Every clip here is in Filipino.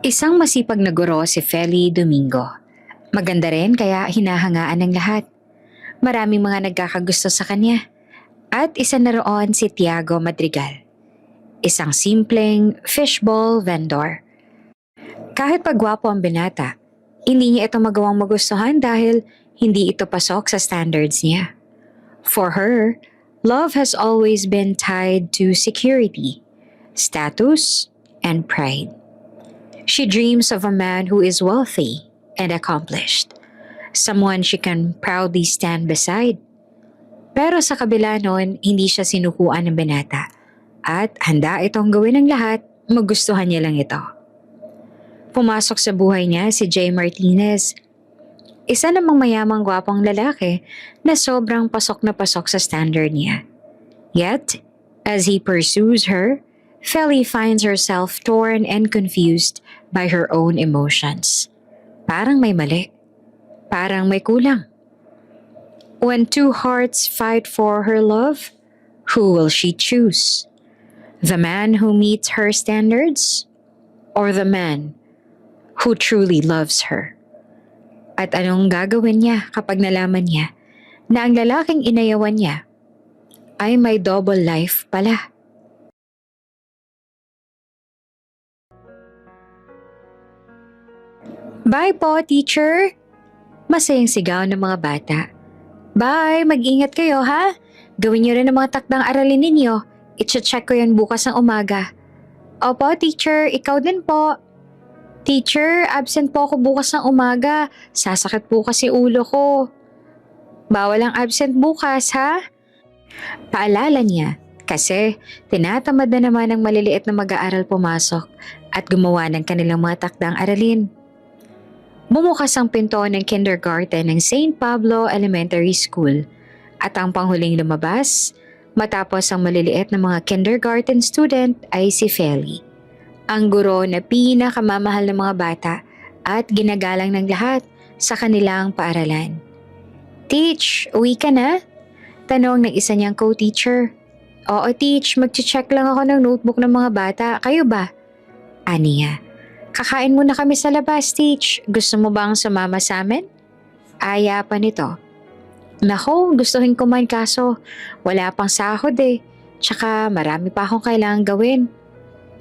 Isang masipag na guro si Feli Domingo. Maganda rin kaya hinahangaan ng lahat. Maraming mga nagkakagusto sa kanya. At isa na roon si Tiago Madrigal. Isang simpleng fishball vendor. Kahit pagwapo ang binata, hindi niya ito magawang magustuhan dahil hindi ito pasok sa standards niya. For her, love has always been tied to security, status, and pride. She dreams of a man who is wealthy and accomplished, someone she can proudly stand beside. Pero sa kabila nun, hindi siya sinukuan ng binata at handa itong gawin ng lahat, magustuhan niya lang ito. Pumasok sa buhay niya si Jay Martinez, isa namang mayamang gwapong lalaki na sobrang pasok na pasok sa standard niya. Yet, as he pursues her, Feli finds herself torn and confused by her own emotions. Parang may mali. Parang may kulang. When two hearts fight for her love, who will she choose? The man who meets her standards? Or the man who truly loves her? At anong gagawin niya kapag nalaman niya na ang lalaking inayawan niya ay may double life pala? Bye po, teacher! Masayang sigaw ng mga bata. Bye! Mag-ingat kayo, ha? Gawin niyo rin ang mga takdang aralin ninyo. I-check ko yan bukas ng umaga. Opo, teacher. Ikaw din po. Teacher, absent po ako bukas ng umaga. Sasakit po kasi ulo ko. Bawal ang absent bukas, ha? Paalala niya. Kasi tinatamad na naman ng maliliit na mag-aaral pumasok at gumawa ng kanilang mga takdang aralin. Bumukas ang pinto ng kindergarten ng St. Pablo Elementary School at ang panghuling lumabas matapos ang maliliit na mga kindergarten student ay si Feli, ang guro na pinakamamahal ng mga bata at ginagalang ng lahat sa kanilang paaralan. Teach, uwi ka na? Tanong ng isa niyang co-teacher. Oo, teach, mag-check lang ako ng notebook ng mga bata. Kayo ba? Aniya. Kakain muna kami sa labas, teach. Gusto mo bang sumama sa amin? Aya pa nito. Nako, gustuhin ko man kaso wala pang sahod eh. Tsaka marami pa akong kailangang gawin.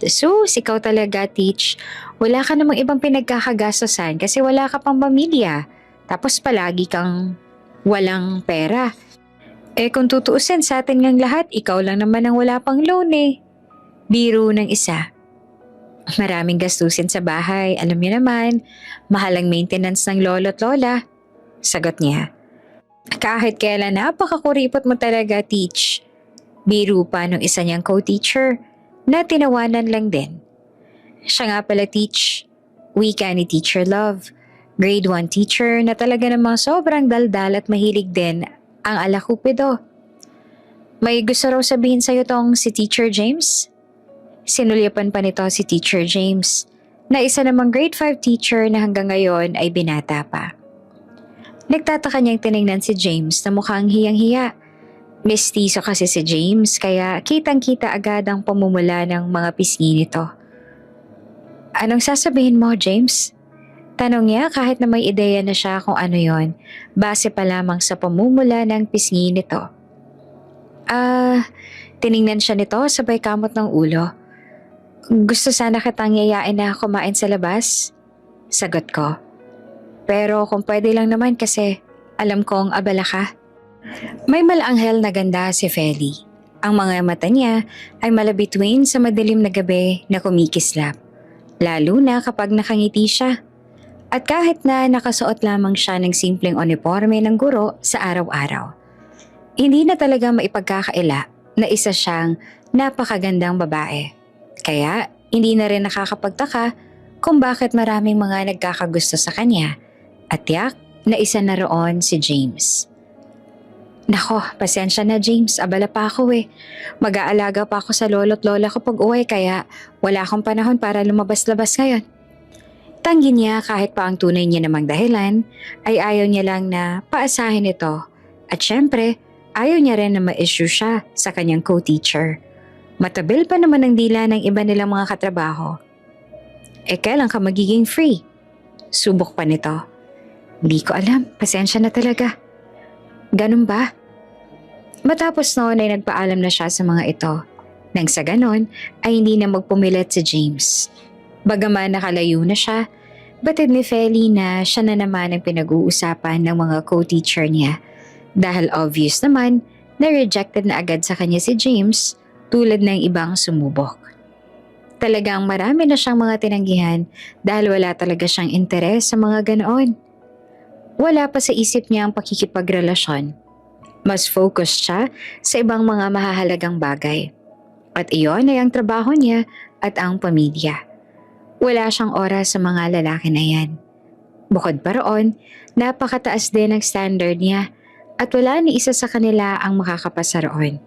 Sus, ikaw talaga, teach. Wala ka namang ibang pinagkakagastosan kasi wala ka pang pamilya. Tapos palagi kang walang pera. Eh kung tutuusin sa atin ngang lahat, ikaw lang naman ang wala pang loan eh. Biro ng isa. Maraming gastusin sa bahay, alam niyo naman, mahal ang maintenance ng lolo't lola. Sagot niya. Kahit kailan napakakuripot mo talaga, teach. Biro pa nung isa niyang co-teacher na tinawanan lang din. Siya nga pala, teach. Wika ni Teacher Love. Grade 1 teacher na talaga namang sobrang daldal at mahilig din ang alakupido. May gusto raw sabihin sa'yo tong si Teacher James? Sinulyapan pa nito si Teacher James na isa namang grade 5 teacher na hanggang ngayon ay binata pa. Nagtataka niyang tinignan si James na mukhang hiyang-hiya. Mestizo kasi si James kaya kitang-kita agad ang pamumula ng mga pisngi nito. Anong sasabihin mo, James? Tanong niya kahit na may ideya na siya kung ano yon, base pa lamang sa pamumula ng pisngi nito. Tiningnan siya nito sabay kamot ng ulo. Gusto sana kitang yayain na kumain sa labas? Sagot ko. Pero kung pwede lang naman kasi alam kong abala ka. May malaanghel na ganda si Feli. Ang mga mata niya ay malabituin sa madilim na gabi na kumikislap. Lalo na kapag nakangiti siya. At kahit na nakasuot lamang siya ng simpleng uniforme ng guro sa araw-araw. Hindi na talaga maipagkakaila na isa siyang napakagandang babae. Kaya hindi na rin nakakapagtaka kung bakit maraming mga nagkakagusto sa kanya at tiyak na isa na roon si James. Nako, pasensya na James, abala pa ako eh. Mag-aalaga pa ako sa lolo't lola ko pag uwi kaya wala akong panahon para lumabas-labas ngayon. Tanggi niya kahit pa ang tunay niya namang dahilan ay ayaw niya lang na paasahin ito at syempre ayaw niya rin na ma-issue siya sa kanyang co-teacher. Matabil pa naman ang dila ng iba nilang mga katrabaho. Kailan ka magiging free? Subok pa nito. Hindi ko alam, pasensya na talaga. Ganun ba? Matapos noon ay nagpaalam na siya sa mga ito. Nang sa ganon ay hindi na magpumilit si James. Bagaman nakalayo na siya, batid ni Feli na siya na naman ang pinag-uusapan ng mga co-teacher niya. Dahil obvious naman na rejected na agad sa kanya si James tulad ng ibang sumubok. Talagang marami na siyang mga tinanggihan dahil wala talaga siyang interes sa mga ganoon. Wala pa sa isip niya ang pakikipagrelasyon. Mas focused siya sa ibang mga mahahalagang bagay. At iyon ay ang trabaho niya at ang pamilya. Wala siyang oras sa mga lalaki na yan. Bukod pa roon, napakataas din ang standard niya at wala ni isa sa kanila ang makakapasa roon.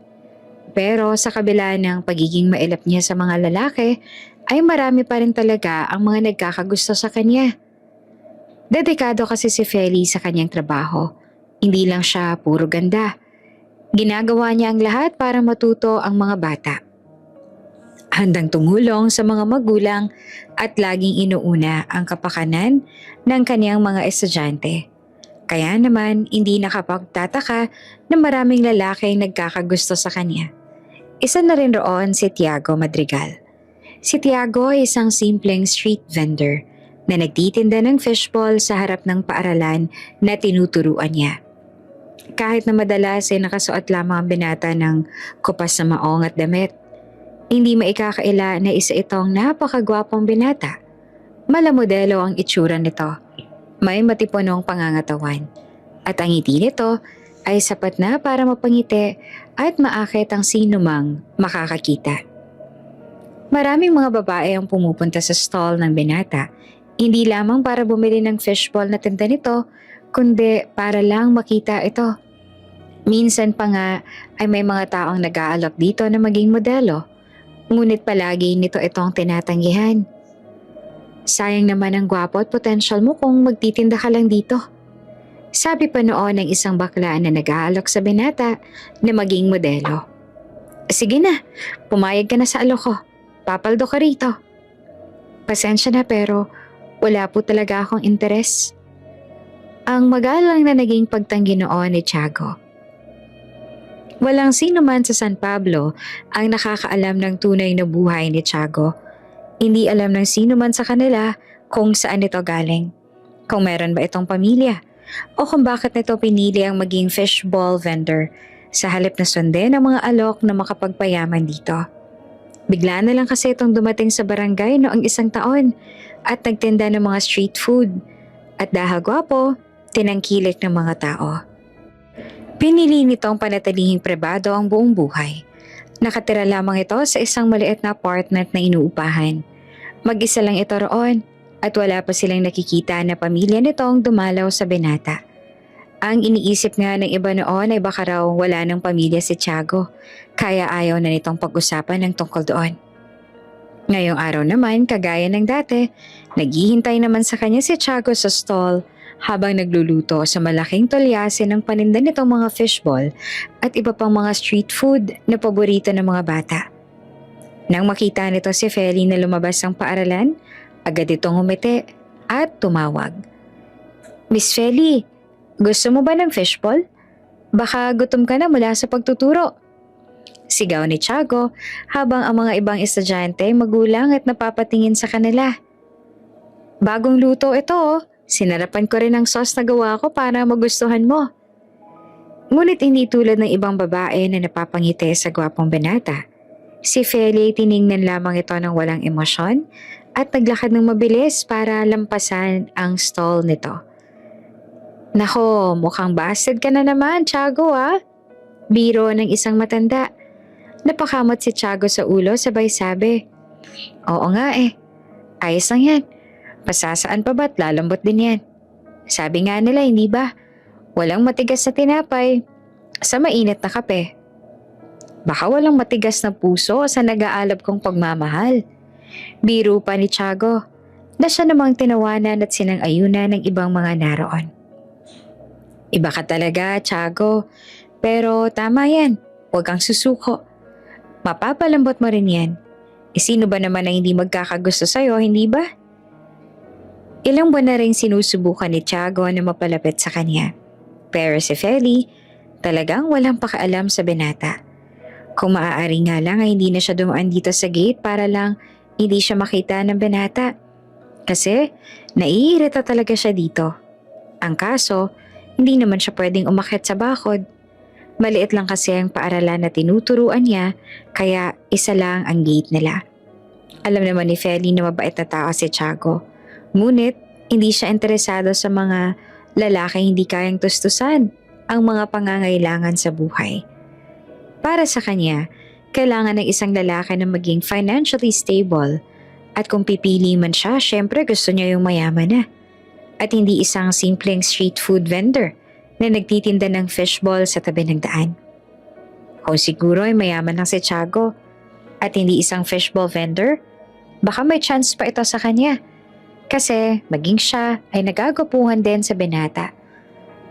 Pero sa kabila ng pagiging mailap niya sa mga lalaki, ay marami pa rin talaga ang mga nagkakagusto sa kanya. Dedikado kasi si Feli sa kanyang trabaho. Hindi lang siya puro ganda. Ginagawa niya ang lahat para matuto ang mga bata. Handang tumulong sa mga magulang at laging inuuna ang kapakanan ng kaniyang mga estudyante. Kaya naman hindi nakapagtataka na maraming lalaki ang nagkakagusto sa kanya. Isa na rin roon si Tiago Madrigal. Si Tiago ay isang simpleng street vendor na nagtitinda ng fishball sa harap ng paaralan na tinuturuan niya. Kahit na madalas ay nakasuot lamang ang binata ng kupas na maong at damit, hindi maikakaila na isa itong napakagwapong binata. Malamodelo ang itsura nito. May matipunong pangangatawan. At ang ngiti nito ay sapat na para mapangiti at maakit ang sinumang makakakita. Maraming mga babae ang pumupunta sa stall ng binata, hindi lamang para bumili ng fishball na tinda nito, kundi para lang makita ito. Minsan pa nga ay may mga taong nag-aalok dito na maging modelo. Ngunit palagi nito itong tinatanggihan. Sayang naman ang gwapo at potential mo kung magtitinda ka lang dito. Sabi pa noon ng isang bakla na nag-aalok sa binata na maging modelo. Sige na, pumayag ka na sa alok ko. Papaldo ka rito. Pasensya na pero wala po talaga akong interes. Ang magalang na naging pagtanggi noon ni Tiago. Walang sino man sa San Pablo ang nakakaalam ng tunay na buhay ni Tiago. Hindi alam ng sino man sa kanila kung saan ito galing, kung meron ba itong pamilya, o kung bakit nito pinili ang maging fishball vendor sa halip na sundin ang mga alok na makapagpayaman dito. Bigla na lang kasi itong dumating sa barangay noong isang taon at nagtinda ng mga street food at dahil gwapo, tinangkilik ng mga tao. Pinili nitong panatilihing pribado ang buong buhay. Nakatira lamang ito sa isang maliit na apartment na inuupahan. Mag-isa lang ito roon at wala pa silang nakikita na pamilya nitong dumalaw sa binata. Ang iniisip nga ng iba noon ay baka raw wala ng pamilya si Tiago, kaya ayaw na nitong pag-usapan ng tungkol doon. Ngayong araw naman, kagaya ng dati, naghihintay naman sa kanya si Tiago sa stall habang nagluluto sa malaking tolyasin ng paninda nitong mga fishball at iba pang mga street food na paborito ng mga bata. Nang makita nito si Feli na lumabas ng paaralan, agad itong umiti at tumawag. Miss Feli, gusto mo ba ng fishball? Baka gutom ka na mula sa pagtuturo. Sigaw ni Tiago habang ang mga ibang estudyante magulang at napapatingin sa kanila. Bagong luto ito oh. Sinarapan ko rin ang sauce na gawa ko para magustuhan mo. Ngunit hindi tulad ng ibang babae na napapangiti sa gwapong binata. Si Feli tiningnan lamang ito ng walang emosyon at naglakad ng mabilis para lampasan ang stall nito. Nako, mukhang bastard ka na naman, Tiago ah. Biro ng isang matanda. Napakamot si Tiago sa ulo sabay sabi, Oo nga eh, ayos lang yan. Pasasaan pa ba't lalambot din yan? Sabi nga nila, hindi ba? Walang matigas na tinapay sa mainit na kape. Baka walang matigas na puso sa nag-aalab kong pagmamahal. Biro pa ni Tiago na siya namang tinawanan at sinang-ayunan ng ibang mga naroon. Iba ka talaga, Tiago. Pero tama yan, huwag kang susuko. Mapapalambot mo rin yan. Sino ba naman ang hindi magkakagusto sa'yo, hindi ba? Ilang buwan na rin sinusubukan ni Tiago na mapalapit sa kanya. Pero si Feli, talagang walang pakialam sa binata. Kung maaari nga lang ay hindi na siya dumaan dito sa gate para lang hindi siya makita ng binata. Kasi naiirita talaga siya dito. Ang kaso, hindi naman siya pwedeng umakyat sa bakod. Maliit lang kasi ang paaralan na tinuturuan niya, kaya isa lang ang gate nila. Alam naman ni Feli na mabait na tao si Tiago. Ngunit, hindi siya interesado sa mga lalaki hindi kayang tustusan ang mga pangangailangan sa buhay. Para sa kanya, kailangan ng isang lalaki na maging financially stable, at kung pipili man siya, syempre gusto niya yung mayaman na. At hindi isang simpleng street food vendor na nagtitinda ng fishball sa tabi ng daan. Kung siguro ay mayaman lang si Tiago at hindi isang fishball vendor, baka may chance pa ito sa kanya. Kasi maging siya ay nagagapuhan din sa binata.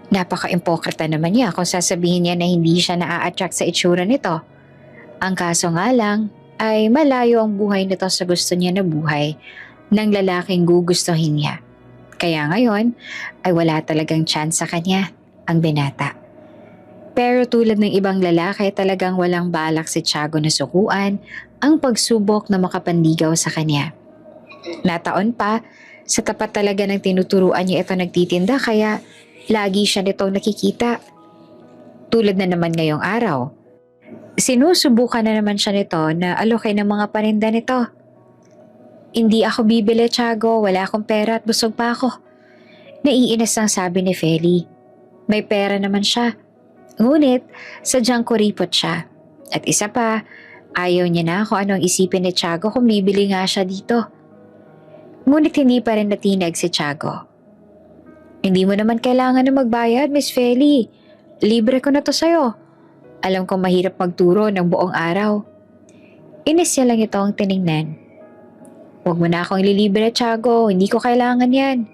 Napaka-impokrita naman niya kung sasabihin niya na hindi siya na-attract sa itsura nito. Ang kaso nga lang ay malayo ang buhay nito sa gusto niya na buhay ng lalaking gugustuhin niya. Kaya ngayon ay wala talagang chance sa kanya ang binata. Pero tulad ng ibang lalaki, talagang walang balak si Tiago na sukuan ang pagsubok na makapanligaw sa kanya. Nataon pa, sa tapat talaga ng tinuturuan niya ito nagtitinda, kaya lagi siya nitong nakikita. Tulad na naman ngayong araw, sinusubukan na naman siya nito na alokin ng mga paninda nito. Hindi ako bibili, Tiago. Wala akong pera at busog pa ako. Naiinis ang sabi ni Feli. May pera naman siya. Ngunit, sadyang kuripot siya. At isa pa, ayaw niya na kung anong isipin ni Tiago kung bibili nga siya dito. Ngunit hindi pa rin natinag si Tiago. Hindi mo naman kailangan na magbayad, Miss Feli. Libre ko na to sa'yo. Alam kong mahirap magturo ng buong araw. Inis niya lang itong tiningnan. Huwag mo na akong ililibre, Tiago. Hindi ko kailangan yan.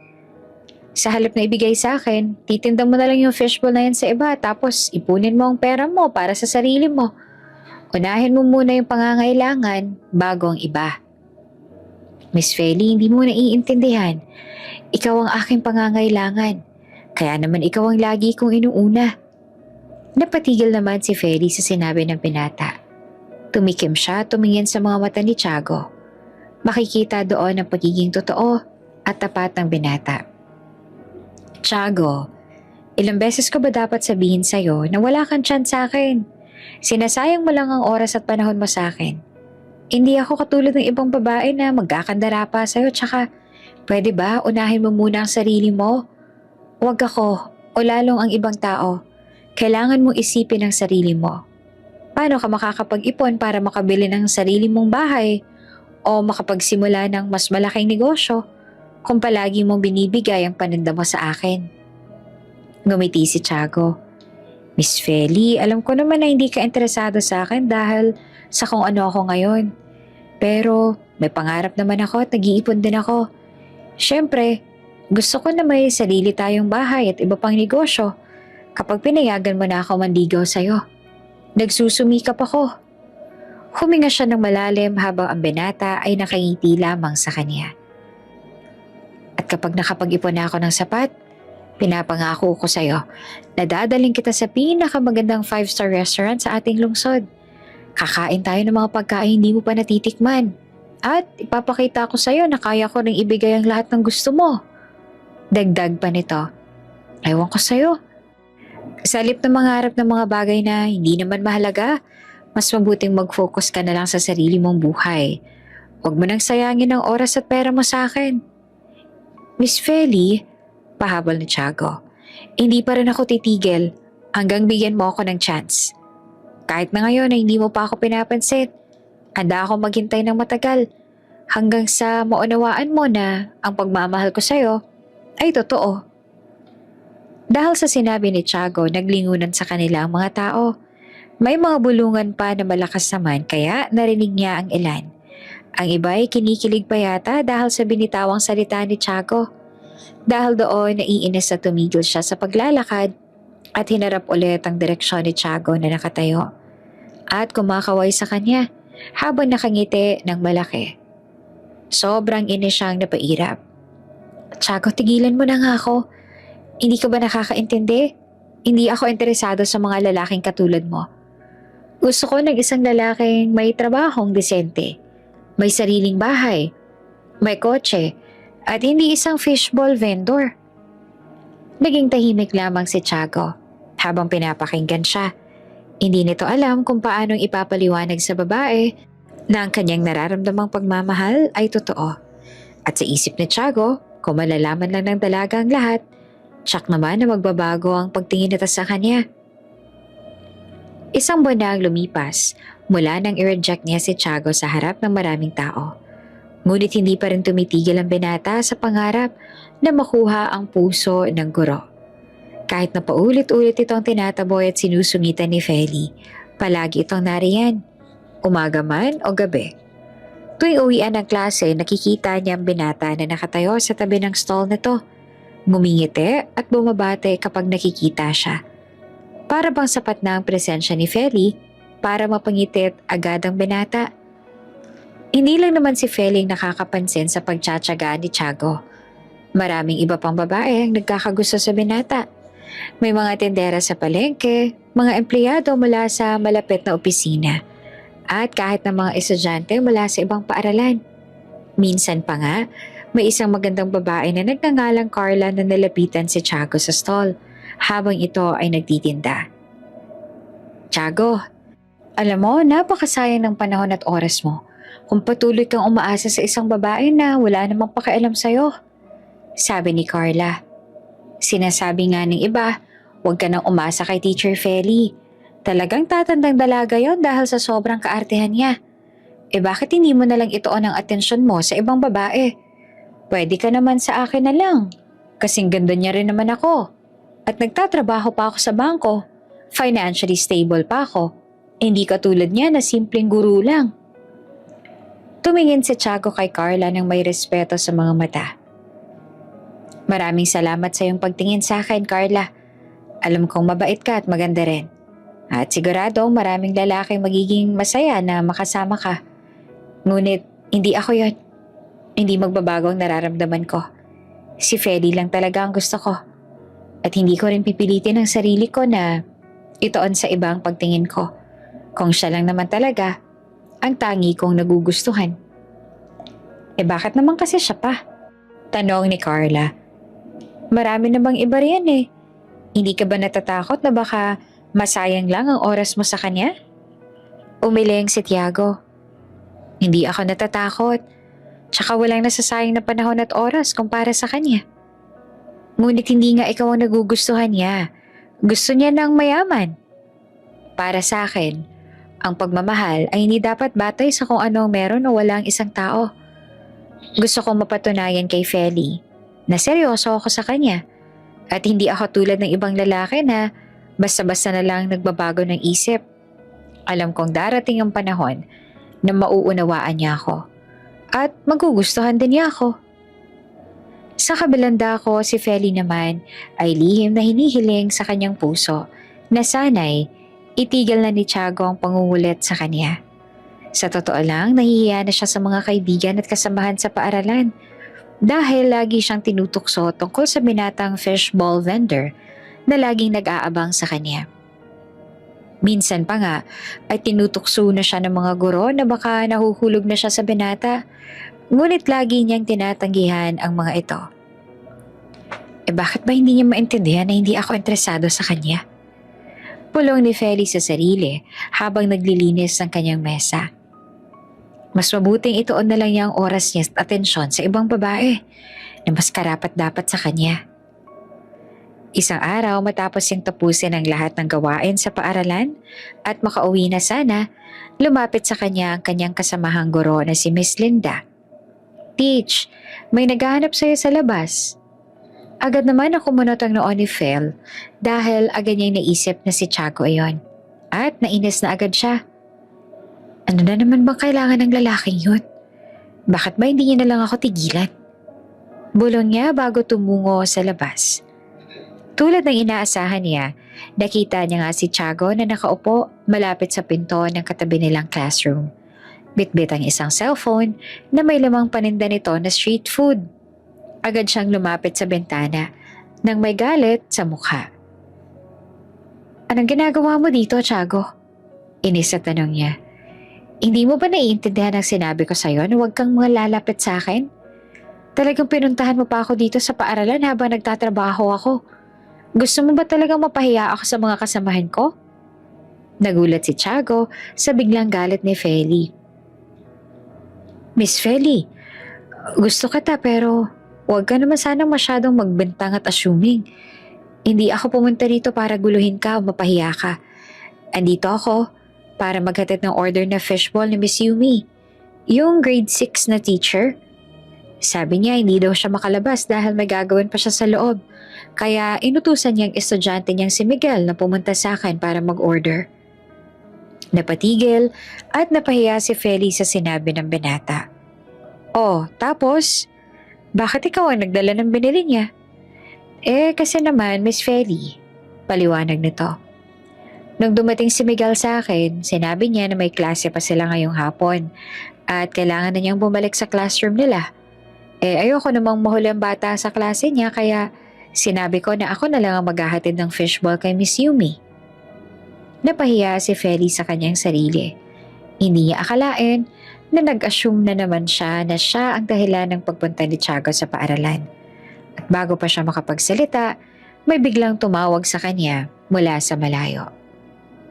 Sa halip na ibigay sa akin, titinda mo na lang yung fishbowl na yan sa iba, tapos ipunin mo ang pera mo para sa sarili mo. Unahin mo muna yung pangangailangan bago ang iba. Miss Feli, hindi mo naiintindihan. Ikaw ang aking pangangailangan. Kaya naman ikaw ang lagi kong inuuna. Napatigil naman si Feli sa sinabi ng binata. Tumikim siya, tumingin sa mga mata ni Tiago. Makikita doon ang pagiging totoo at tapat ng binata. Tiago, ilang beses ko ba dapat sabihin sa'yo na wala kang chance sa akin? Sinasayang mo lang ang oras at panahon mo sa akin. Hindi ako katulad ng ibang babae na magkakandara pa sa'yo, tsaka pwede ba unahin mo muna ang sarili mo? Huwag ako o lalong ang ibang tao. Kailangan mong isipin ang sarili mo. Paano ka makakapag-ipon para makabili ng sarili mong bahay o makapagsimula ng mas malaking negosyo kung palagi mong binibigay ang paninda mo sa akin? Ngumiti si Tiago. Miss Feli, alam ko naman na hindi ka interesado sa akin dahil sa kung ano ako ngayon. Pero may pangarap naman ako at nag-iipon din ako. Siyempre, gusto ko na may sarili tayong bahay at iba pang negosyo kapag pinayagan mo na ako manligaw sa'yo. Nagsusumikap ako. Huminga siya ng malalim habang ang binata ay nakangiti lamang sa kanya. At kapag nakapag-ipon na ako ng sapat, pinapangako ko sa'yo na dadaling kita sa pinakamagandang 5-star restaurant sa ating lungsod. Kakain tayo ng mga pagkain hindi mo pa natitikman. At ipapakita ko sa'yo na kaya ko ring ibigay ang lahat ng gusto mo. Dagdag pa nito. Ewan ko sa'yo. Sa halip na mangarap ng mga bagay na hindi naman mahalaga, mas mabuting mag-focus ka na lang sa sarili mong buhay. Huwag mo nang sayangin ang oras at pera mo sa akin. Miss Feli, pahabol ni Tiago, hindi pa rin ako titigil hanggang bigyan mo ako ng chance. Kahit na ngayon ay hindi mo pa ako pinapansin, handa ako maghintay ng matagal hanggang sa maunawaan mo na ang pagmamahal ko sa'yo ay totoo. Dahil sa sinabi ni Tiago, naglingunan sa kanila ang mga tao. May mga bulungan pa na malakas naman kaya narinig niya ang ilan. Ang iba ay kinikilig pa yata dahil sa binitawang salita ni Tiago. Dahil doon, naiinis na tumigil siya sa paglalakad at hinarap ulit ang direksyon ni Tiago na nakatayo. At kumakaway sa kanya habang nakangiti ng malaki. Sobrang inis siyang napairap. Tiago, tigilan mo na nga ako. Hindi ka ba nakakaintindi? Hindi ako interesado sa mga lalaking katulad mo. Gusto ko ng isang lalaking may trabahong desente, may sariling bahay, may kotse, at hindi isang fishball vendor. Naging tahimik lamang si Tiago habang pinapakinggan siya. Hindi nito alam kung paanong ipapaliwanag sa babae na ang kanyang nararamdamang pagmamahal ay totoo. At sa isip ni Tiago, kung malalaman lang ng dalaga ang lahat, tsak naman na magbabago ang pagtingin nito sa kanya. Isang buwan na ang lumipas mula nang i-reject niya si Tiago sa harap ng maraming tao. Ngunit hindi pa rin tumitigil ang binata sa pangarap na makuha ang puso ng guro. Kahit na paulit-ulit itong tinataboy at sinusungitan ni Feli, palagi itong nariyan, umaga man o gabi. Tuwing uwian ng klase, nakikita niya ang binata na nakatayo sa tabi ng stall na to. Ngumingiti at bumabate kapag nakikita siya. Para bang sapat na ang presensya ni Feli para mapangitit agad ang binata. Hindi lang naman si Feli ang nakakapansin sa pagtsatsagaan ni Tiago. Maraming iba pang babae ang nagkakagusto sa binata. May mga tendera sa palengke, mga empleyado mula sa malapit na opisina, at kahit na mga estudyante mula sa ibang paaralan. Minsan pa nga, may isang magandang babae na nagngangalang Carla na nalapitan si Tiago sa stall habang ito ay nagtitinda. Tiago, alam mo, napakasayang ng panahon at oras mo kung patuloy kang umaasa sa isang babae na wala namang pakialam sa'yo, sabi ni Carla. Sinasabi nga ng iba, huwag ka nang umasa kay Teacher Feli. Talagang tatandang dalaga yon dahil sa sobrang kaartehan niya. Bakit hindi mo nalang ituon ang atensyon mo sa ibang babae? Pwede ka naman sa akin na lang. Kasing ganda niya rin naman ako. At nagtatrabaho pa ako sa bangko. Financially stable pa ako. Hindi katulad niya na simpleng guru lang. Tumingin si Tiago kay Carla ng may respeto sa mga mata. Maraming salamat sa iyong pagtingin sa akin, Carla. Alam kong mabait ka at maganda rin. At sigurado maraming lalaki magiging masaya na makasama ka. Ngunit hindi ako yon. Hindi magbabago ang nararamdaman ko. Si Feli lang talaga ang gusto ko. At hindi ko rin pipilitin ang sarili ko na itoon sa ibang pagtingin ko. Kung siya lang naman talaga ang tangi kong nagugustuhan. Bakit naman kasi siya pa? Tanong ni Carla. Marami na bang iba riyan eh. Hindi ka ba natatakot na baka masayang lang ang oras mo sa kanya? Umiling si Tiago. Hindi ako natatakot. Tsaka walang nasasayang na panahon at oras kumpara sa kanya. Ngunit hindi nga ikaw ang nagugustuhan niya. Gusto niya ng mayaman. Para sa akin, ang pagmamahal ay hindi dapat batay sa kung ano ang meron o walang isang tao. Gusto kong mapatunayan kay Feli na seryoso ako sa kanya at hindi ako tulad ng ibang lalaki na basta-basta na lang nagbabago ng isip. Alam kong darating ang panahon na mauunawaan niya ako at magugustuhan din niya ako. Sa kabilang dako, si Feli naman ay lihim na hinihiling sa kanyang puso na sana'y itigil na ni Tiago ang pangungulit sa kanya. Sa totoo lang, nahihiya na siya sa mga kaibigan at kasamahan sa paaralan dahil lagi siyang tinutukso tungkol sa binatang fishball vendor na laging nag-aabang sa kanya. Minsan pa nga ay tinutukso na siya ng mga guro na baka nahuhulog na siya sa binata, ngunit lagi niyang tinatanggihan ang mga ito. Bakit ba hindi niya maintindihan na hindi ako interesado sa kanya? Pulong ni Feli sa sarili habang naglilinis ng kanyang mesa. Mas mabuting ituon na lang niya ang oras niya at atensyon sa ibang babae na mas karapat-dapat sa kanya. Isang araw matapos siyang tapusin ang lahat ng gawain sa paaralan at makauwi na sana, lumapit sa kanya ang kanyang kasamahang guro na si Miss Linda. Teach, may naghahanap sa'yo sa labas. Agad naman ako munotang noon ni Phil dahil agad niyang naisip na si Tiago ayon at nainis na agad siya. Ano na naman bang kailangan ng lalaking yun? Bakit ba hindi niya na lang ako tigilan? Bulong niya bago tumungo sa labas. Tulad ng inaasahan niya, nakita niya nga si Tiago na nakaupo malapit sa pinto ng katabi nilang classroom. Bitbit ang isang cellphone na may lamang paninda nito na street food. Agad siyang lumapit sa bintana nang may galit sa mukha. Anong ginagawa mo dito, Tiago? Inis sa tanong niya. Hindi mo ba naiintindihan ang sinabi ko sa'yo na huwag kang mga lalapit sa akin? Talagang pinuntahan mo pa ako dito sa paaralan habang nagtatrabaho ako. Gusto mo ba talagang mapahiya ako sa mga kasamahan ko? Nagulat si Tiago sa biglang galit ni Feli. Miss Feli, gusto kita pero huwag ka naman sanang masyadong magbintang at assuming. Hindi ako pumunta dito para guluhin ka o mapahiya ka. Andito ako para maghatid ng order na fishball ni Miss Yumi, yung grade 6 na teacher. Sabi niya hindi daw siya makalabas dahil may gagawin pa siya sa loob. Kaya inutusan niyang estudyante niyang si Miguel na pumunta sa akin para mag-order. Napatigil at napahiya si Feli sa sinabi ng binata. Oh, tapos? Bakit ikaw ang nagdala ng binili niya? Kasi naman, Miss Feli, paliwanag nito. Nung dumating si Miguel sa akin, sinabi niya na may klase pa sila ngayong hapon at kailangan na niyang bumalik sa classroom nila. Ayoko namang mahuli ang bata sa klase niya kaya sinabi ko na ako na lang ang maghahatid ng fishball kay Miss Yumi. Napahiya si Feli sa kanyang sarili. Hindi niya akalain na nag-assume na naman siya na siya ang dahilan ng pagpunta ni Tiago sa paaralan. At bago pa siya makapagsalita, may biglang tumawag sa kanya mula sa malayo.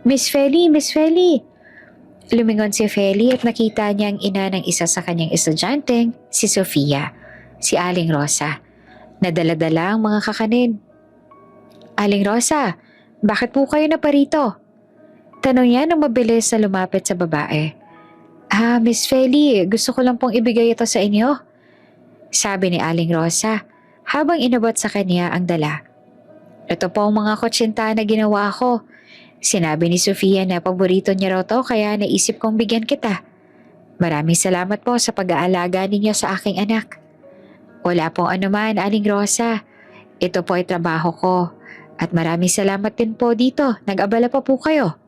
Miss Feli, Miss Feli! Lumingon si Feli at nakita niya ang ina ng isa sa kanyang estudyanteng, si Sofia, si Aling Rosa. Nadala-dala ang mga kakanin. Aling Rosa, bakit po kayo na parito? Tanong niya nang mabilis na lumapit sa babae. Miss Feli, gusto ko lang pong ibigay ito sa inyo. Sabi ni Aling Rosa habang inabot sa kanya ang dala. Ito po ang mga kutsinta na ginawa ko. Sinabi ni Sofia na paborito niya raw to kaya naisip kong bigyan kita. Maraming salamat po sa pag-aalaga ninyo sa aking anak. Wala pong anuman, Aling Rosa. Ito po ay trabaho ko. At maraming salamat din po dito. Nag-abala pa po kayo.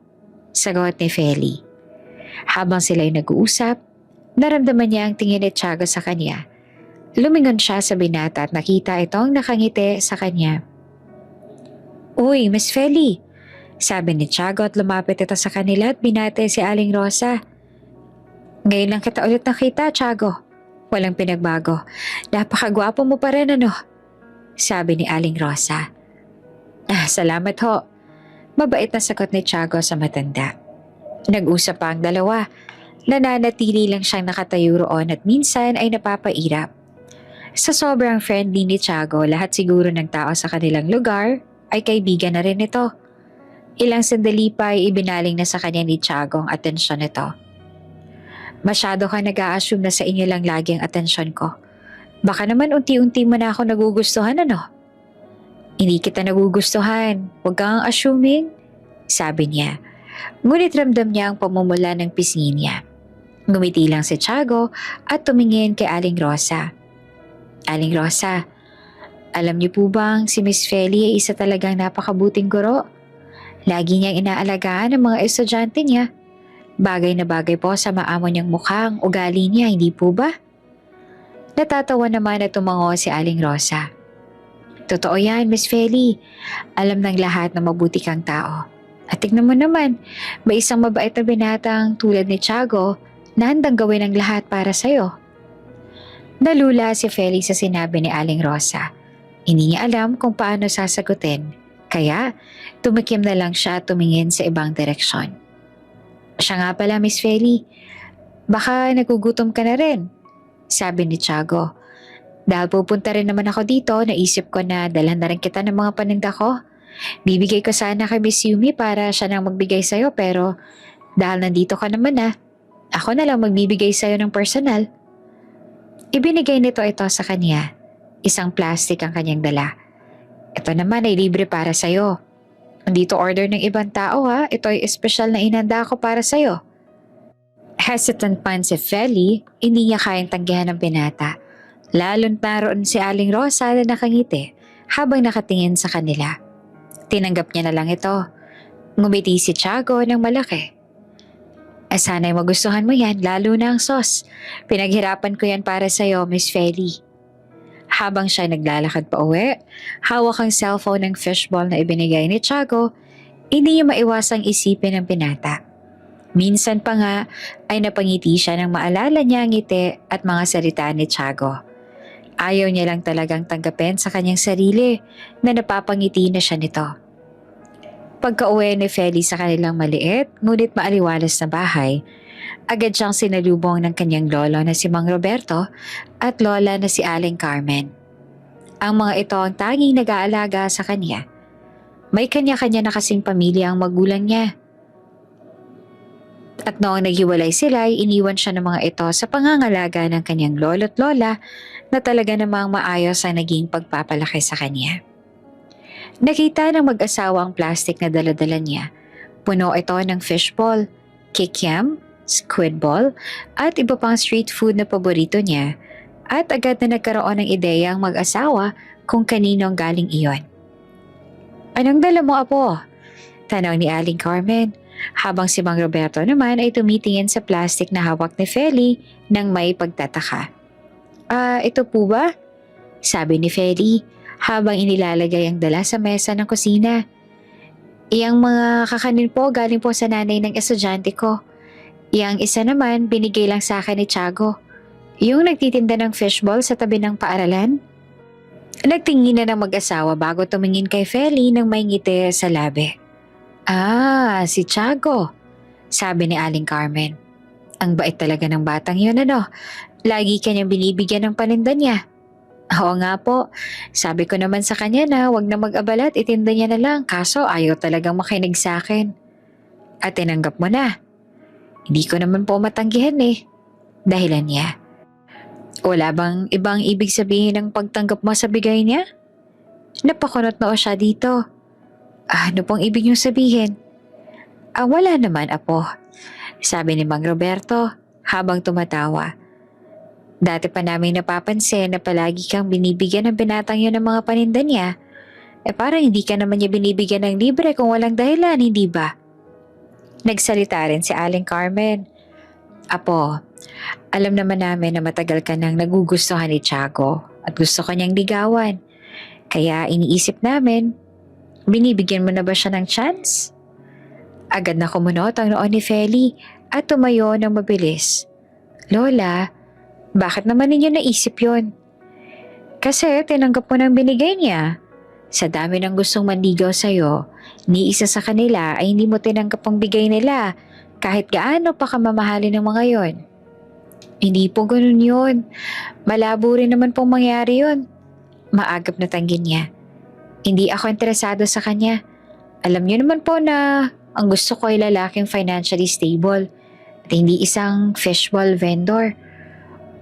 Sagot ni Feli. Habang sila'y nag-uusap, naramdaman niya ang tingin ni Tiago sa kanya. Lumingon siya sa binata at nakita itong nakangiti sa kanya. Uy, Miss Feli, sabi ni Tiago at lumapit ito sa kanila at binate si Aling Rosa. Ngayon lang kita ulit nakita, Tiago. Walang pinagbago. Napakagwapo mo pa rin, ano? Sabi ni Aling Rosa. Salamat ho. Mabait na sagot ni Tiago sa matanda. Nag-usap pa ang dalawa. Nananatili lang siyang nakatayo roon at minsan ay napapairap. Sa sobrang friendly ni Tiago, lahat siguro ng tao sa kanilang lugar ay kaibigan na rin ito. Ilang sandali pa ay ibinaling na sa kanya ni Tiago ang atensyon nito. Masyado ka nag-a-assume na sa inyo lang lagi ang atensyon ko. Baka naman unti-unti mo na ako nagugustuhan, ano? Hindi kita nagugustuhan. Huwag kang assuming, sabi niya. Ngunit ramdam niya ang pamumula ng pisngi niya. Ngumiti lang si Tiago at tumingin kay Aling Rosa. Aling Rosa, alam niyo po bang si Miss Feli ay isa talagang napakabuting guro? Lagi niyang inaalagaan ang mga estudyante niya. Bagay na bagay po sa maamo niyang mukha ang ugali niya, hindi po ba? Natatawa naman at tumango si Aling Rosa. Totoo yan, Miss Feli. Alam ng lahat na mabuti kang tao. At tignan mo naman, may isang mabait na binatang tulad ni Tiago na handang gawin ang lahat para sa'yo. Nalula si Feli sa sinabi ni Aling Rosa. Hindi niya alam kung paano sasagutin. Kaya tumikim na lang siya at tumingin sa ibang direksyon. Siya nga pala, Miss Feli. Baka nagugutom ka na rin, sabi ni Tiago. Dahil pupunta rin naman ako dito, naisip ko na dalhan na rin kita ng mga paninda ko. Bibigay ko sana kay Miss Yumi para siya nang magbigay sa'yo pero dahil nandito ka naman ako na lang magbibigay sa'yo ng personal. Ibinigay nito ito sa kanya. Isang plastic ang kanyang dala. Ito naman ay libre para sa'yo. Nandito order ng ibang tao Ito ay espesyal na inanda ko para sa'yo. Hesitant pa si Feli, hindi niya kayang tanggihan ng binata. Lalong naroon si Aling Rosa na nakangiti habang nakatingin sa kanila. Tinanggap niya na lang ito. Ngumiti si Tiago ng malaki. Sana'y magustuhan mo yan, lalo na ang sauce. Pinaghirapan ko yan para sa'yo, Miss Feli. Habang siya naglalakad pa uwi, hawak ang cellphone ng fishball na ibinigay ni Tiago, hindi niya maiwasang isipin ang binata. Minsan pa nga ay napangiti siya nang maalala niya ang ngiti at mga salita ni Tiago. Ayaw niya lang talagang tanggapin sa kanyang sarili na napapangiti na siya nito. Pagka-uwi ni Feli sa kanilang maliit ngunit maaliwalas na bahay, agad siyang sinalubong ng kanyang lolo na si Mang Roberto at lola na si Aling Carmen. Ang mga ito ang tanging nag-aalaga sa kanya. May kanya-kanya na kasing pamilya ang magulang niya. At noong naghiwalay sila ay iniwan siya ng mga ito sa pangangalaga ng kanyang lolo at lola na talaga namang maayos ang naging pagpapalaki sa kanya. Nakita ng mag-asawa ang plastic na daladala niya. Puno ito ng fishball, kikiam, squid ball at iba pang street food na paborito niya at agad na nagkaroon ng ideya ang mag-asawa kung kanino ang galing iyon. "Anong dala mo, apo?" tanong ni Aling Carmen. Habang si Mang Roberto naman ay tumitingin sa plastic na hawak ni Feli nang may pagtataka. Ito po ba?" sabi ni Feli habang inilalagay ang dala sa mesa ng kusina. "Iyang mga kakanin po galing po sa nanay ng estudyante ko. Iyang isa naman binigay lang sa akin ni Tiago. Yung nagtitinda ng fishball sa tabi ng paaralan." Nagtingin na ng mag-asawa bago tumingin kay Feli nang may ngiti sa labi. Si Tiago," sabi ni Aling Carmen. "Ang bait talaga ng batang yun, ano? Lagi kanyang binibigyan ng paninda niya." "Oo nga po, sabi ko naman sa kanya na wag na mag-abala at itinda niya na lang, kaso ayaw talagang makinig sa akin." "At tinanggap mo na?" "Hindi ko naman po matanggihan eh." Dahilan niya. "Wala bang ibang ibig sabihin ng pagtanggap mo sa bigay niya?" Napakunot noo siya dito. "Ano pong ibig niyong sabihin?" Wala naman, apo," sabi ni Mang Roberto habang tumatawa. "Dati pa namin napapansin na palagi kang binibigyan ng binatang yun ng mga paninda niya. Parang hindi ka naman niya binibigyan ng libre kung walang dahilan, hindi ba?" Nagsalita rin si Aling Carmen. "Apo, alam naman namin na matagal ka nang nagugustuhan ni Tiago at gusto ka niyang ligawan. Kaya iniisip namin, binibigyan mo na ba siya ng chance?" Agad na kumunot ang noon ni Feli at tumayo ng mabilis. "Lola, bakit naman ninyo naisip yon?" "Kasi tinanggap mo ng binigay niya. Sa dami ng gustong manligaw sa'yo, ni isa sa kanila ay hindi mo tinanggap ang bigay nila kahit gaano pa kamamahalin ng mga yon." "Hindi po ganun yun. Malabo rin naman pong mangyari yun." Maagap na tanggin niya. "Hindi ako interesado sa kanya. Alam niyo naman po na ang gusto ko ay lalaking financially stable at hindi isang fishball vendor.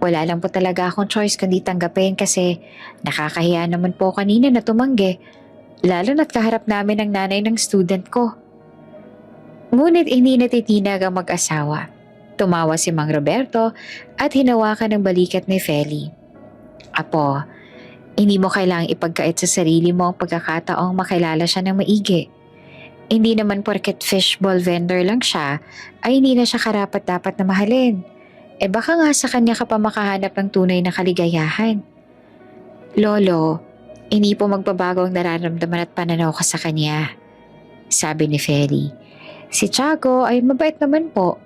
Wala lang po talaga akong choice kundi tanggapin kasi nakakahiya naman po kanina na tumanggi, lalo na't kaharap namin ang nanay ng student ko." Ngunit hindi natitinag ang mag-asawa. Tumawa si Mang Roberto at hinawakan ng balikat ni Feli. "Apo, hindi mo kailangang ipagkait sa sarili mo ang pagkakataong makilala siya ng maigi. Hindi naman porket fishball vendor lang siya ay hindi na siya karapat-dapat na mahalin. Baka nga sa kanya ka pa makahanap ng tunay na kaligayahan." "Lolo, hindi po magbabago ang nararamdaman at pananaw ko sa kanya," sabi ni Feli. "Si Tiago ay mabait naman po,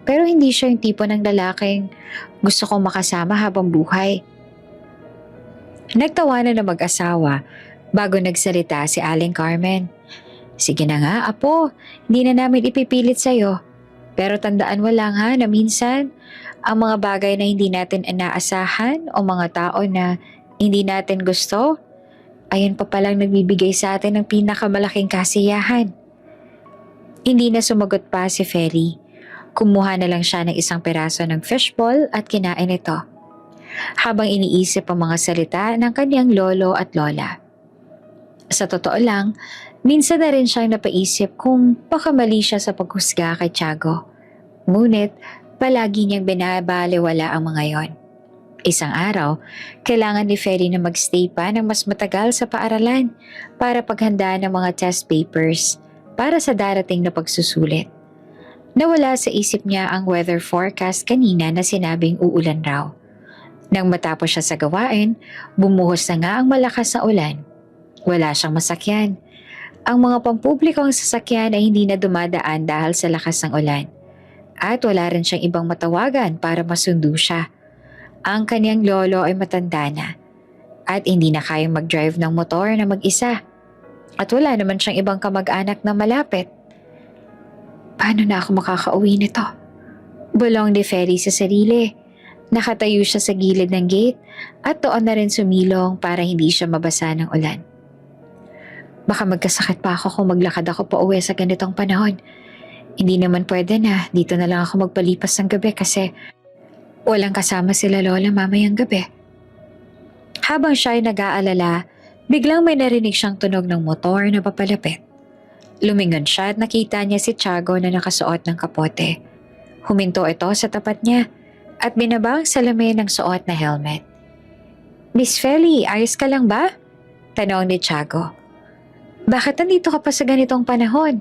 pero hindi siya yung tipo ng lalaking gusto kong makasama habang buhay." Nagtawanan na mag-asawa bago nagsalita si Aling Carmen. "Sige na nga, apo, hindi na namin ipipilit sa'yo. Pero tandaan mo lang ha na minsan, ang mga bagay na hindi natin inaasahan o mga tao na hindi natin gusto, ayun pa palang nagbibigay sa atin ng pinakamalaking kasiyahan." Hindi na sumagot pa si Feli. Kumuha na lang siya ng isang piraso ng fishball at kinain ito, habang iniisip ang mga salita ng kanyang lolo at lola. Sa totoo lang, minsan na rin siyang napaisip kung baka mali siya sa paghusga kay Tiago. Ngunit palagi niyang binabaliwala ang mga yon. Isang araw, kailangan ni Feli na magstay pa ng mas matagal sa paaralan para paghandaan ng mga test papers para sa darating na pagsusulit. Nawala sa isip niya ang weather forecast kanina na sinabing uulan raw. Nang matapos siya sa gawain, bumuhos na nga ang malakas na ulan. Wala siyang masakyan. Ang mga pampublikong sasakyan ay hindi na dumadaan dahil sa lakas ng ulan. At wala rin siyang ibang matawagan para masundo siya. Ang kanyang lolo ay matanda na at hindi na kayang mag-drive ng motor na mag-isa. At wala naman siyang ibang kamag-anak na malapit. Paano na ako makakauwi nito? Bulong ni Feli sa sarili. Nakatayo siya sa gilid ng gate at doon na rin sumilong para hindi siya mabasa ng ulan. Baka magkasakit pa ako kung maglakad ako pa uwi sa ganitong panahon. Hindi naman pwede na dito na lang ako magpalipas ng gabi kasi walang kasama sila lola mamayang gabi. Habang siya ay nag-aalala, biglang may narinig siyang tunog ng motor na papalapit. Lumingon siya at nakita niya si Tiago na nakasuot ng kapote. Huminto ito sa tapat niya at binaba ang salamin ng suot na helmet. Miss Feli, ayos ka lang ba? Tanong ni Tiago. Bakit nandito ka pa sa ganitong panahon?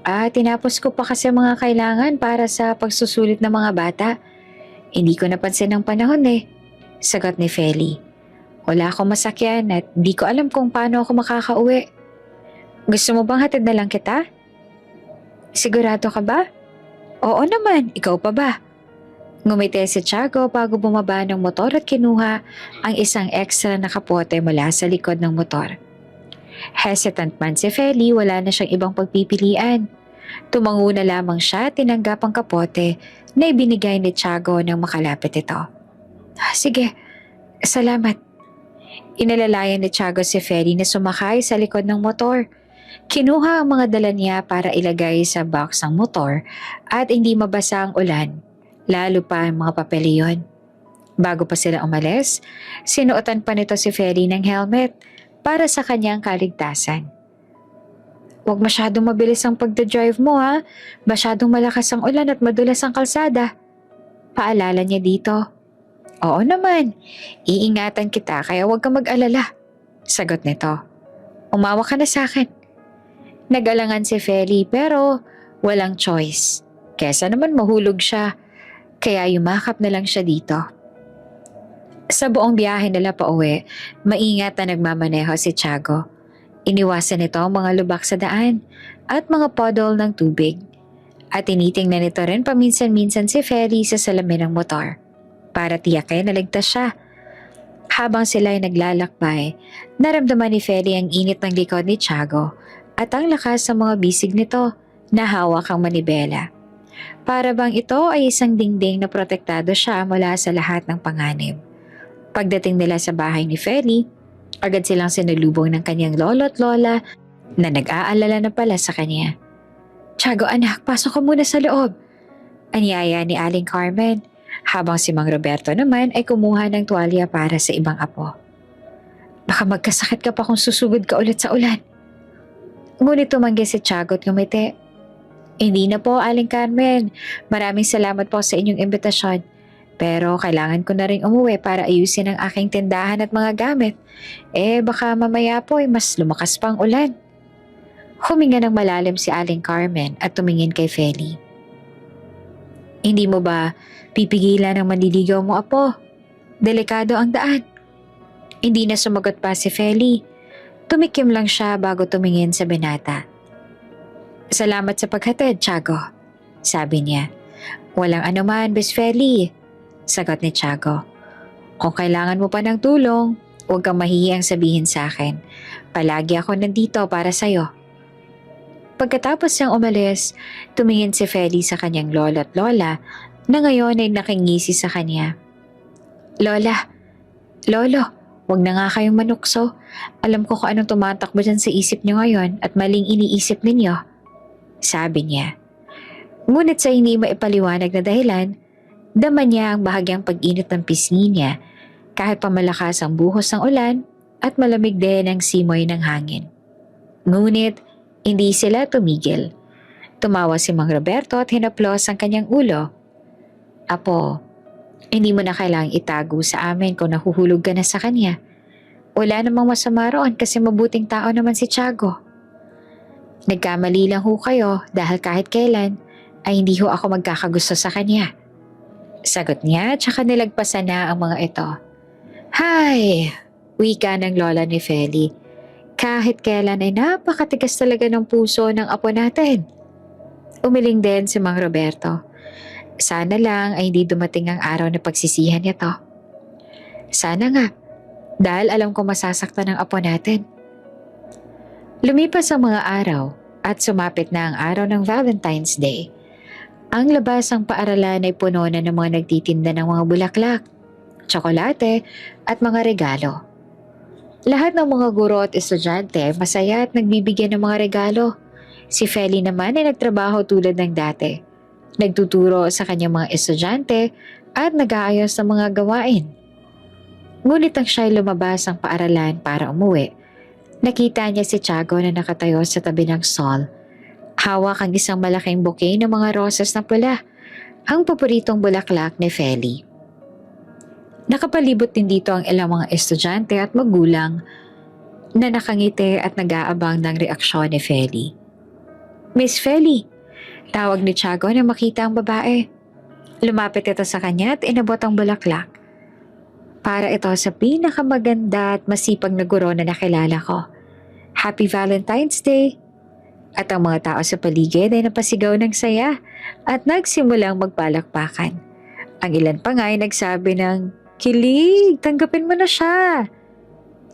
Tinapos ko pa kasi mga kailangan para sa pagsusulit ng mga bata. Hindi ko napansin ng panahon eh, sagot ni Feli. Wala akong masakyan at di ko alam kung paano ako makakauwi. Gusto mo bang hatid na lang kita? Sigurado ka ba? Oo naman, ikaw pa ba? Ngumiti si Tiago bago bumaba ng motor at kinuha ang isang extra na kapote mula sa likod ng motor. Hesitant man si Feli, wala na siyang ibang pagpipilian. Tumango na lamang siya at tinanggap ang kapote na ibinigay ni Tiago nang makalapit ito. Sige, salamat. Inalalayan ni Tiago si Feli na sumakay sa likod ng motor. Kinuha ang mga dala niya para ilagay sa box ng motor at hindi mabasa ang ulan, lalo pa ang mga papelyon. Bago pa sila umalis, sinuotan pa nito si Feli ng helmet para sa kanyang kaligtasan. Huwag masyadong mabilis ang pagdadrive mo ha, masyadong malakas ang ulan at madulas ang kalsada. Paalala niya dito. Oo naman, iingatan kita kaya huwag kang mag-alala, sagot nito. Umawa ka na sa akin. Nag-alangan si Feli pero walang choice. Kesa naman mahulog siya, kaya yumakap na lang siya dito. Sa buong biyahe nila pa uwi, maingat na nagmamaneho si Tiago. Iniwasan nito ang mga lubak sa daan at mga puddle ng tubig. At tinitingnan nito rin paminsan-minsan si Feli sa salamin ng motor para tiyakin na ligtas siya. Habang sila ay naglalakbay, naramdaman ni Feli ang init ng likod ni Tiago at ang lakas ng mga bisig nito na hawak ang manibela. Para bang ito ay isang dingding na protektado siya mula sa lahat ng panganib. Pagdating nila sa bahay ni Feli, agad silang sinalubong ng kanyang lolo at lola na nag-aalala na pala sa kanya. Tiago anak, pasok ka muna sa loob. Anyaya ni Aling Carmen, habang si Mang Roberto naman ay kumuha ng tuwalya para sa ibang apo. Baka magkasakit ka pa kung susugod ka ulit sa ulan. Ngunit tumanggi si Tiago at ngumiti. Hindi na po, Aling Carmen. Maraming salamat po sa inyong imbitasyon. Pero kailangan ko na rin umuwi para ayusin ang aking tindahan at mga gamit. Baka mamaya po ay mas lumakas pang ulan. Huminga ng malalim si Aling Carmen at tumingin kay Feli. Hindi mo ba pipigilan ang manliligaw mo, apo? Delikado ang daan. Hindi na sumagot pa si Feli. Tumikim lang siya bago tumingin sa binata. Salamat sa paghatid, Tiago, sabi niya. Walang anuman, Miss Feli, sagot ni Tiago. Kung kailangan mo pa ng tulong, huwag kang mahihiyang sabihin sa akin. Palagi ako nandito para sa'yo. Pagkatapos niyang umalis, tumingin si Feli sa kanyang lolo at lola na ngayon ay nakingisi sa kanya. Lola, lolo, huwag na nga kayong manukso. Alam ko kung anong tumatakbo dyan sa isip niyo ngayon at maling iniisip ninyo, sabi niya. Ngunit sa hindi maipaliwanag na dahilan, dama niya ang bahagyang pag-init ng pisngi niya kahit pamalakas ang buhos ng ulan at malamig din ang simoy ng hangin. Ngunit hindi sila tumigil. Tumawa si Mang Roberto at hinaplos ang kanyang ulo. Apo, hindi mo na kailangang itago sa amin kung nahuhulog ka na sa kanya. Wala namang masama roon kasi mabuting tao naman si Tiago. Nagkamali lang ho kayo dahil kahit kailan ay hindi ho ako magkakagusto sa kanya. Sagot niya tsaka nilagpasan na ang mga ito. Hay! Wika ng lola ni Feli. Kahit kailan ay napakatigas talaga ng puso ng apo natin. Umiling din si Mang Roberto. Sana lang ay hindi dumating ang araw na pagsisihan niya to. Sana nga, dahil alam ko masasaktan ng apo natin. Lumipas ang mga araw at sumapit na ang araw ng Valentine's Day. Ang labas ng paaralan ay puno na ng mga nagtitinda ng mga bulaklak, tsokolate at mga regalo. Lahat ng mga guro at estudyante masaya at nagbibigyan ng mga regalo. Si Feli naman ay nagtrabaho tulad ng dati. Nagtuturo sa kanyang mga estudyante at nag-aayos ng mga gawain. Ngunit ang siya'y lumabas ang paaralan para umuwi, nakita niya si Tiago na nakatayo sa tabi ng stall. Hawak ang isang malaking bouquet ng mga rosas na pula, ang paboritong bulaklak ni Feli. Nakapalibot din dito ang ilang mga estudyante at magulang na nakangiti at nag-aabang ng reaksyon ni Feli. Miss Feli, tawag ni Tiago na makita ang babae. Lumapit ito sa kanya at inabot ang bulaklak. Para ito sa pinakamaganda at masipag na guro na nakilala ko. Happy Valentine's Day! At ang mga tao sa paligid ay napasigaw ng saya at nagsimulang magpalakpakan. Ang ilan pa nga ay nagsabi ng, "Kilig, tanggapin mo na siya!"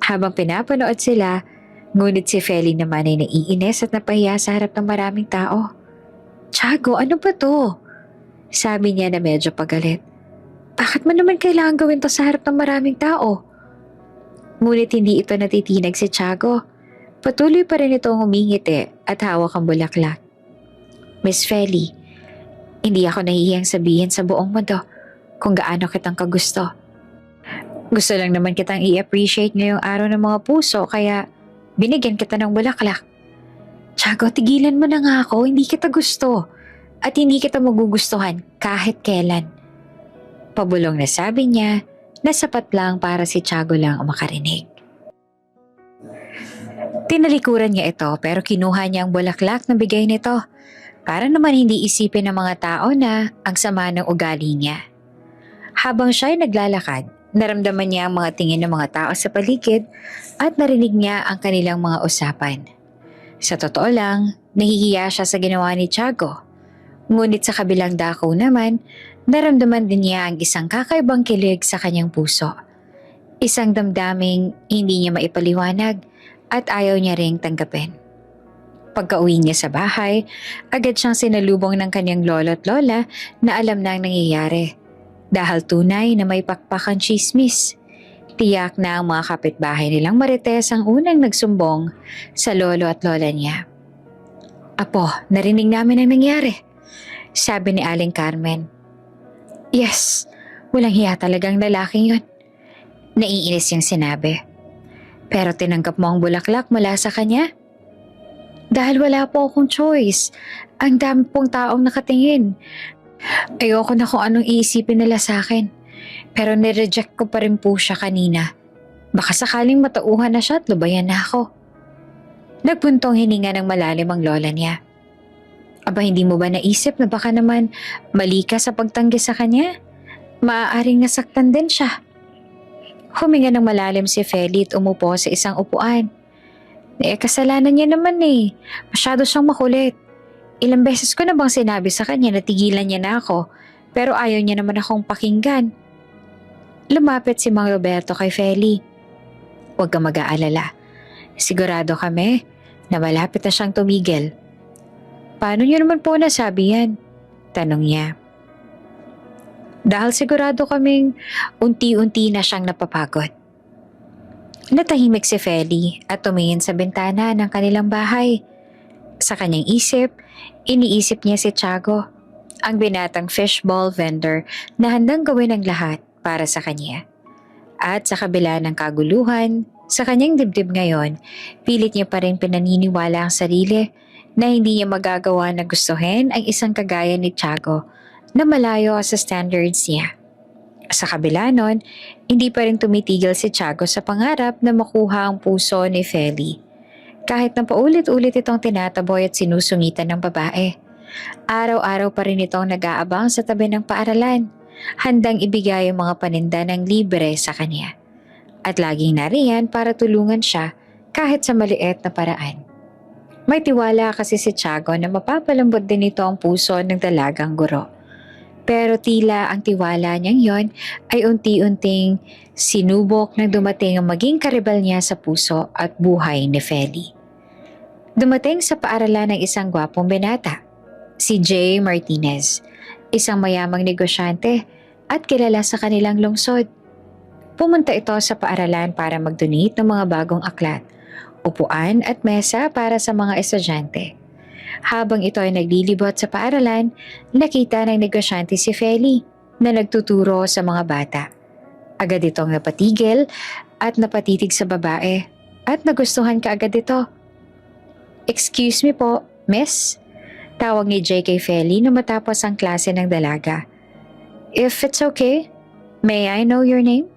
Habang pinapanood sila, ngunit si Feli naman ay naiinis at napahiya sa harap ng maraming tao. "Tiago, ano ba to?" Sabi niya na medyo pagalit. "Bakit mo naman kailangan gawin to sa harap ng maraming tao?" Ngunit hindi ito natitinag si Tiago. Patuloy pa rin itong humingiti at hawak ang bulaklak. "Miss Feli, hindi ako nahihiyang sabihin sa buong mundo kung gaano kitang kagusto. Gusto lang naman kitang i-appreciate ngayong araw ng mga puso kaya binigyan kita ng bulaklak. Tiago, tigilan mo na nga ako, hindi kita gusto at hindi kita magugustuhan kahit kailan." Pabulong na sabi niya na sapat lang para si Tiago lang ang makarinig. Tinalikuran niya ito pero kinuha niya ang bulaklak na bigay nito para naman hindi isipin ng mga tao na ang sama ng ugali niya. Habang siya'y naglalakad, naramdaman niya ang mga tingin ng mga tao sa paligid at narinig niya ang kanilang mga usapan. Sa totoo lang, nahihiya siya sa ginawa ni Tiago. Ngunit sa kabilang dako naman, naramdaman din niya ang isang kakaibang kilig sa kanyang puso. Isang damdaming hindi niya maipaliwanag at ayaw niya ring tanggapin. Pagka-uwi niya sa bahay, agad siyang sinalubong ng kanyang lolo at lola na alam na ang nangyayari. Dahil tunay na may pakpakan chismis. Tiyak na ang mga kapitbahay nilang Marites ang unang nagsumbong sa lolo at lola niya. "Apo, narinig namin ang nangyari," sabi ni Aling Carmen. "Yes, walang hiya talagang lalaking yun," naiinis yung sinabi. "Pero tinanggap mo ang bulaklak mula sa kanya?" "Dahil wala po akong choice. Ang dami pong taong nakatingin. Ayoko na kung anong iisipin nila sa akin. Pero nireject ko pa rin po siya kanina. Baka sakaling matauhan na siya at lubayan na ako." Nagpuntong hininga ng malalim ang lola niya. "Aba, hindi mo ba naisip na baka naman mali ka sa pagtanggi sa kanya? Maaaring nasaktan din siya." Huminga ng malalim si Feli at umupo sa isang upuan. Kasalanan niya naman eh. Masyado siyang makulit. Ilang beses ko na bang sinabi sa kanya na tigilan niya na ako, pero ayaw niya naman akong pakinggan. Lumapit si Mang Roberto kay Feli. "Huwag kang mag-aalala. Sigurado kami na malapit na siyang tumigil." "Paano niyo naman po nasabi yan?" tanong niya. "Dahil sigurado kaming unti-unti na siyang napapagod." Natahimik si Feli at tumingin sa bintana ng kanilang bahay. Sa kanyang isip, iniisip niya si Tiago, ang binatang fishball vendor na handang gawin ang lahat para sa kanya. At sa kabila ng kaguluhan, sa kanyang dibdib ngayon, pilit niya pa rin pinaniniwala ang sarili na hindi niya magagawa na gustuhin ang isang kagaya ni Tiago na malayo sa standards niya. Sa kabila nun, hindi pa rin tumitigil si Tiago sa pangarap na makuha ang puso ni Feli. Kahit na paulit-ulit itong tinataboy at sinusungitan ng babae. Araw-araw pa rin itong nag-aabang sa tabi ng paaralan. handang ibigay ang mga paninda ng libre sa kanya. At laging nariyan para tulungan siya kahit sa maliit na paraan. May tiwala kasi si Tiago na mapapalambot din ito ang puso ng dalagang guro. Pero tila ang tiwala niyang yon ay unti-unting sinubok nang dumating ang maging karibal niya sa puso at buhay ni Feli. Dumating sa paaralan ng isang gwapong binata, si Jay Martinez, isang mayamang negosyante at kilala sa kanilang lungsod. Pumunta ito sa paaralan para mag-donate ng mga bagong aklat, upuan at mesa para sa mga estudyante. Habang ito ay naglilibot sa paaralan, nakita ng negosyante si Feli na nagtuturo sa mga bata. Agad itong napatigil at napatitig sa babae at nagustuhan kaagad ito. "Excuse me po, miss?" Tawag ni Jay kay Feli na matapos ang klase ng dalaga. "If it's okay, may I know your name?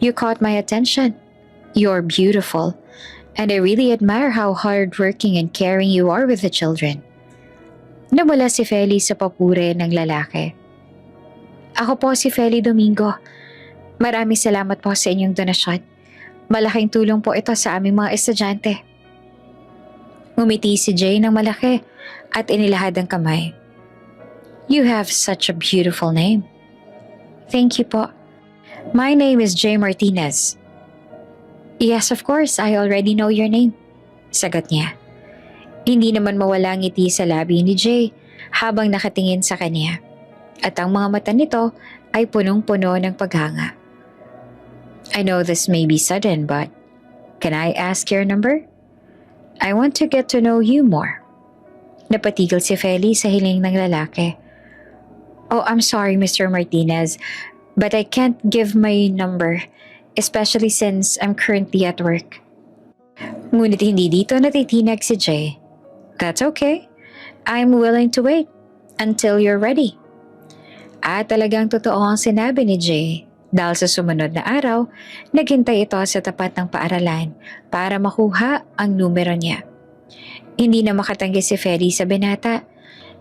You caught my attention. You're beautiful. And I really admire how hardworking and caring you are with the children." Namula si Feli sa papuri ng lalaki. "Ako po si Feli Domingo. Maraming salamat po sa inyong donasyon. Malaking tulong po ito sa aming mga estudyante." Ngumiti si Jay ng malaki at inilahad ang kamay. "You have such a beautiful name." "Thank you po. My name is Jay Martinez." "Yes, of course, I already know your name," sagot niya. Hindi naman mawala ang ngiti sa labi ni Jay habang nakatingin sa kanya. At ang mga mata nito ay punong-puno ng paghanga. "I know this may be sudden, but can I ask your number? I want to get to know you more." Napatigil si Feli sa hiling ng lalaki. "Oh, I'm sorry, Mr. Martinez, but I can't give my number, especially since I'm currently at work." Ngunit hindi dito natitinag si Jay. "That's okay. I'm willing to wait until you're ready." At talagang totoo ang sinabi ni Jay dahil sa sumunod na araw, naghintay ito sa tapat ng paaralan para makuha ang numero niya. Hindi na makatanggi si Feli sa binata.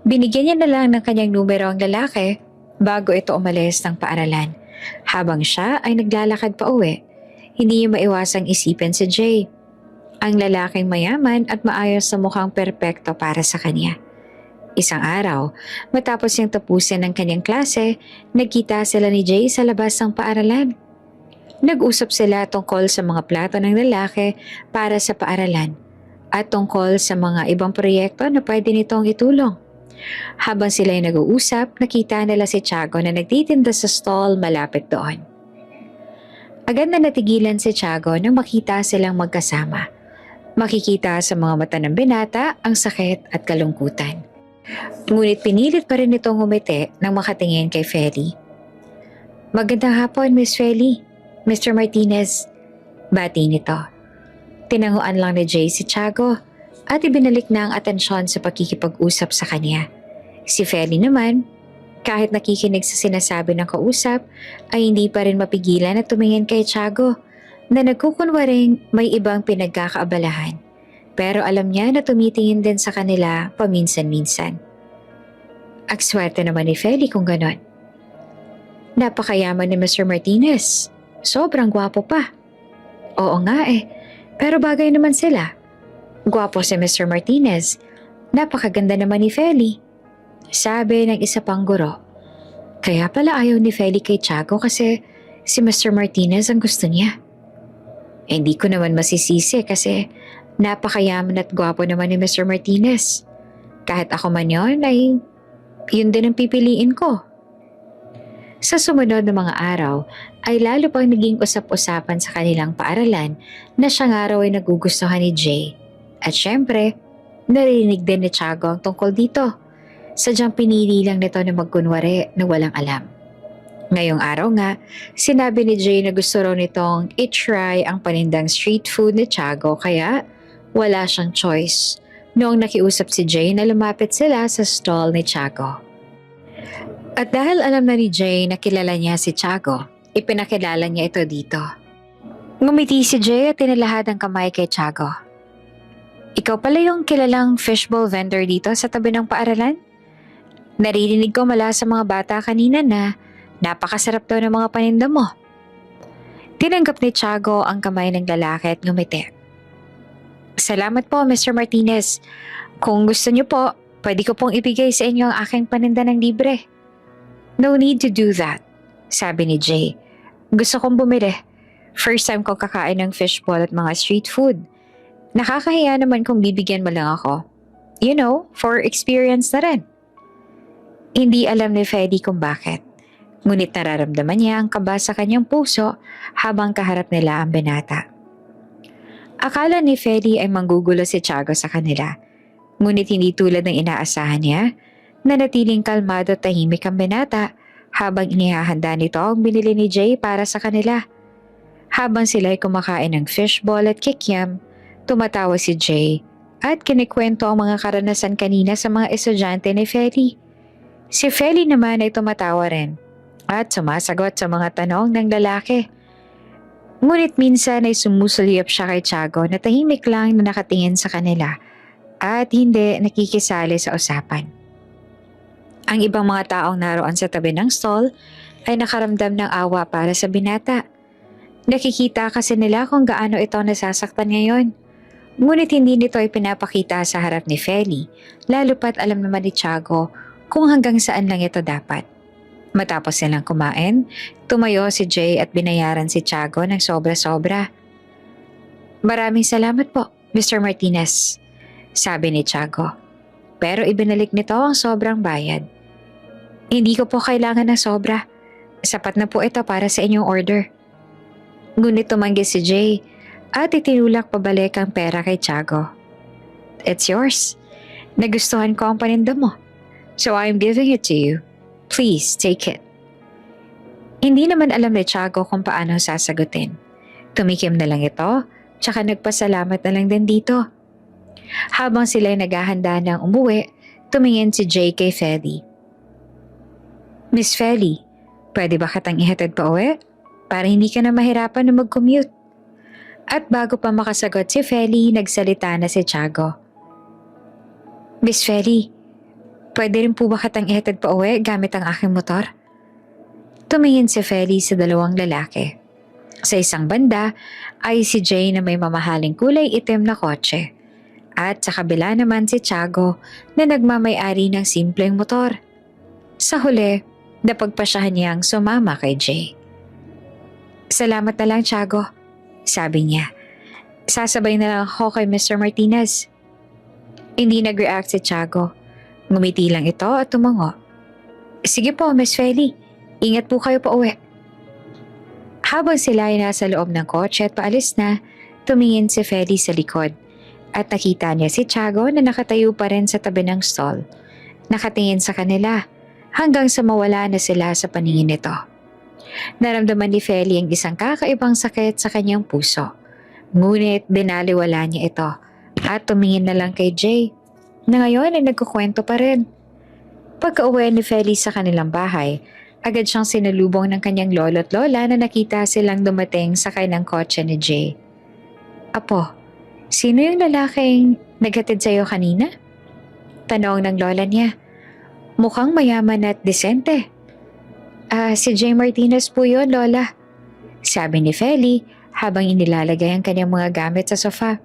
Binigyan niya na lang ng kanyang numero ang lalaki bago ito umalis ng paaralan. Habang siya ay naglalakad pa uwi, hindi niya maiwasang isipin si Jay. Ang lalaking mayaman at maayos na mukhang perpekto para sa kanya. Isang araw, matapos niyang tapusin ang kanyang klase, nagkita sila ni Jay sa labas ng paaralan. Nag-usap sila tungkol sa mga plato ng lalaki para sa paaralan at tungkol sa mga ibang proyekto na pwede nitong itulong. Habang sila ay nag-uusap, nakita nila si Tiago na nagtitinda sa stall malapit doon. Agad na natigilan si Tiago nang makita silang magkasama. Makikita sa mga mata ng binata ang sakit at kalungkutan. Ngunit pinilit pa rin itong umiti nang makatingin kay Feli. "Magandang hapon, Miss Feli. Mr. Martinez." Bati nito. Tinanguan lang ni Jay si Tiago at ibinalik na ang atensyon sa pakikipag-usap sa kanya. Si Feli naman, kahit nakikinig sa sinasabi ng kausap, ay hindi pa rin mapigilan na tumingin kay Tiago na nagkukunwaring may ibang pinagkakaabalahan. Pero alam niya na tumitingin din sa kanila paminsan-minsan. Ang swerte naman ni Feli kung ganon. Napakayaman ni Mr. Martinez. Sobrang gwapo pa. Oo nga eh, pero bagay naman sila. Gwapo si Mr. Martinez. Napakaganda naman ni Feli. Sabi ng isa pang guro. Kaya pala ayaw ni Feli kay Tiago kasi si Mr. Martinez ang gusto niya. Hindi ko naman masisisi kasi napakayaman at gwapo naman ni Mr. Martinez. Kahit ako man yun ay yun din ang pipiliin ko. Sa sumunod na mga araw ay lalo pang naging usap-usapan sa kanilang paaralan na siyang araw ay nagugustuhan ni Jay. At syempre, narinig din ni Tiago ang tungkol dito. Sadyang pinili lang nito na magkunwari na walang alam. Ngayong araw nga, sinabi ni Jay na gusto raw nitong i-try ang panindang street food ni Tiago kaya wala siyang choice noong nakiusap si Jay na lumapit sila sa stall ni Tiago. At dahil alam na ni Jay na kilala niya si Tiago, ipinakilala niya ito dito. Ngumiti si Jay at tinalahad ang kamay kay Tiago. Ikaw pala yung kilalang fishbowl vendor dito sa tabi ng paaralan? Naririnig ko mula sa mga bata kanina na Napakasarap daw ng mga paninda mo. Tinanggap ni Tiago ang kamay ng lalaki at ngumiti. Salamat po, Mr. Martinez. Kung gusto niyo po, pwede ko pong ibigay sa inyo ang aking paninda ng libre. No need to do that, sabi ni Jay. Gusto kong bumili. First time kong kakain ng fishball at mga street food. Nakakahiya naman kung bibigyan mo lang ako. You know, for experience na rin. Hindi alam ni Freddy kung bakit. Ngunit nararamdaman niya ang kaba sa kanyang puso habang kaharap nila ang binata. Akala ni Freddy ay manggugulo si Tiago sa kanila. Ngunit hindi tulad ng inaasahan niya, nanatiling kalmado at tahimik ang binata habang inihahanda nito ang binili ni Jay para sa kanila. Habang sila ay kumakain ng fishball at kikiam, tumatawa si Jay at kinikwento ang mga karanasan kanina sa mga estudyante ni Feli. Si Feli naman ay tumatawa rin at sumasagot sa mga tanong ng lalaki. Ngunit minsan ay sumusulyap siya kay Tiago na tahimik lang na nakatingin sa kanila at hindi nakikisali sa usapan. Ang ibang mga taong naroon sa tabi ng stall ay nakaramdam ng awa para sa binata. Nakikita kasi nila kung gaano ito nasasaktan ngayon. Ngunit hindi nito ay pinapakita sa harap ni Feli, lalo pat alam naman ni Tiago kung hanggang saan lang ito dapat. Matapos silang kumain, tumayo si Jay at binayaran si Tiago ng sobra-sobra. Maraming salamat po, Mr. Martinez, sabi ni Tiago. Pero ibinalik nito ang sobrang bayad. Hindi ko po kailangan ng sobra. Sapat na po ito para sa inyong order. Ngunit tumanggi si Jay at itinulak pabalik ang pera kay Tiago. It's yours. Nagustuhan ko ang paninda mo. So I'm giving it to you. Please take it. Hindi naman alam ni Tiago kung paano sasagutin. Tumikim na lang ito, tsaka nagpasalamat na lang din dito. Habang sila'y naghahanda ng umuwi, tumingin si Jay kay Feli. Miss Feli, pwede ba kitang ihatid pa uwi? Para hindi ka na mahirapan na mag-commute. At bago pa makasagot si Feli, nagsalita na si Tiago. Miss Feli, pwede rin po ba kitang ihatid pa uwi gamit ang aking motor? Tumingin si Feli sa dalawang lalaki. Sa isang banda ay si Jay na may mamahaling kulay itim na kotse. At sa kabila naman si Tiago na nagmamay-ari ng simpleng motor. Sa huli, napagpasyahan niyang sumama kay Jay. Salamat na lang, Tiago, sabi niya. Sasabay na lang ako kay Mr. Martinez. Hindi nag-react si Tiago. Ngumiti lang ito at tumango. Sige po, Miss Feli. Ingat po kayo pa uwi. Habang sila ay nasa loob ng kotse at paalis na, tumingin si Feli sa likod. At nakita niya si Tiago na nakatayo pa rin sa tabi ng stall. Nakatingin sa kanila hanggang sa mawala na sila sa paningin nito. Naramdaman ni Feli ang isang kakaibang sakit sa kanyang puso. Ngunit binaliwala niya ito at tumingin na lang kay Jay na ngayon ay nagkukwento pa rin. Pagka-uwi ni Feli sa kanilang bahay, agad siyang sinalubong ng kanyang lolo at lola na nakita silang dumating sakay ng kotse ni Jay. Apo, sino yung lalaking naghatid sa'yo kanina? Tanong ng lola niya. Mukhang mayaman at disente. Si Jay Martinez po yun, lola. Sabi ni Feli habang inilalagay ang kanyang mga gamit sa sofa.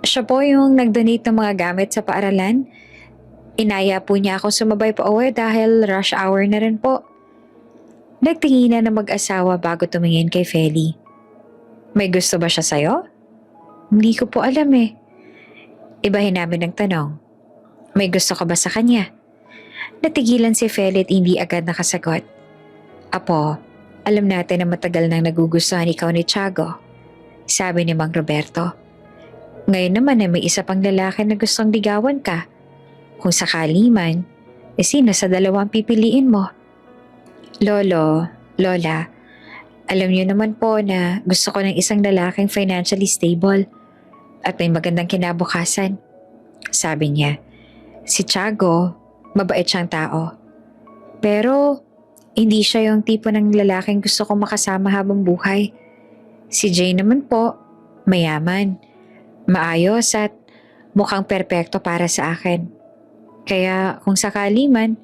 Siya po yung nag-donate ng mga gamit sa paaralan. Inaya po niya ako sumabay pa uwi dahil rush hour na rin po. Nagtinginan na mag-asawa bago tumingin kay Feli. May gusto ba siya sa'yo? Hindi ko po alam eh. Ibahin namin ang tanong. May gusto ka ba sa kanya? Natigilan si Feli at hindi agad nakasagot. Apo, alam natin na matagal nang nagugustuhan ikaw ni Tiago. Sabi ni Mang Roberto. Ngayon naman ay may isa pang lalaki na gustong ligawan ka. Kung sakali man, sino sa dalawang pipiliin mo? Lolo, Lola, alam niyo naman po na gusto ko ng isang lalaking financially stable at may magandang kinabukasan. Sabi niya, si Tiago, mabait siyang tao. Pero hindi siya yung tipo ng lalaking gusto kong makasama habang buhay. Si Jay naman po, mayaman, maayos at mukhang perpekto para sa akin. Kaya kung sakali man,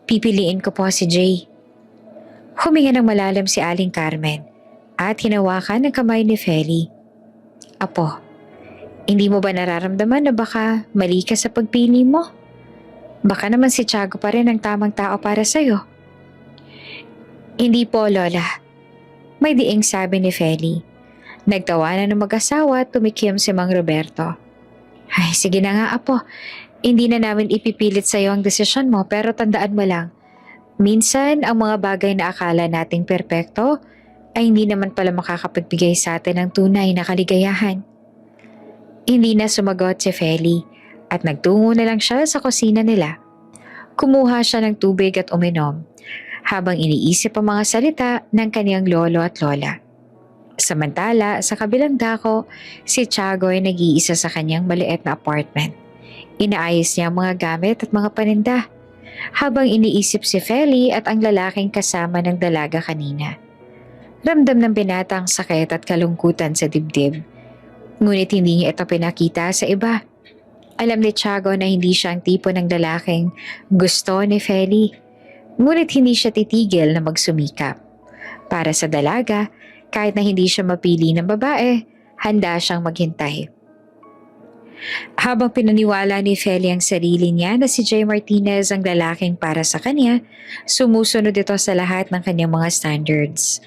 pipiliin ko po si Jay. Huminga ng malalim si Aling Carmen at hinawakan ng kamay ni Feli. Apo, hindi mo ba nararamdaman na baka mali ka sa pagpili mo? Baka naman si Tiago pa rin ang tamang tao para sa'yo. Hindi po, Lola. May diing sabi ni Feli. Nagtawanan ng mag-asawa at tumikim si Mang Roberto. Ay, sige na nga, Apo. Hindi na namin ipipilit sa'yo ang desisyon mo, pero tandaan mo lang, minsan ang mga bagay na akala nating perpekto ay hindi naman pala makakapagbigay sa atin ng tunay na kaligayahan. Hindi na sumagot si Feli at nagtungo na lang siya sa kusina nila. Kumuha siya ng tubig at uminom habang iniisip ang mga salita ng kaniyang lolo at lola. Samantala, sa kabilang dako, si Tiago ay nag-iisa sa kanyang maliit na apartment. Inaayos niya ang mga gamit at mga paninda habang iniisip si Feli at ang lalaking kasama ng dalaga kanina. Ramdam ng binata ang sakit at kalungkutan sa dibdib. Ngunit hindi niya ito pinakita sa iba. Alam ni Tiago na hindi siya ang tipo ng lalaking gusto ni Feli. Ngunit hindi siya titigil na magsumikap. Para sa dalaga, kahit na hindi siya mapili ng babae, handa siyang maghintay. Habang pinaniwala ni Feli ang sarili niya na si Jay Martinez ang lalaking para sa kanya, sumusunod ito sa lahat ng kanyang mga standards.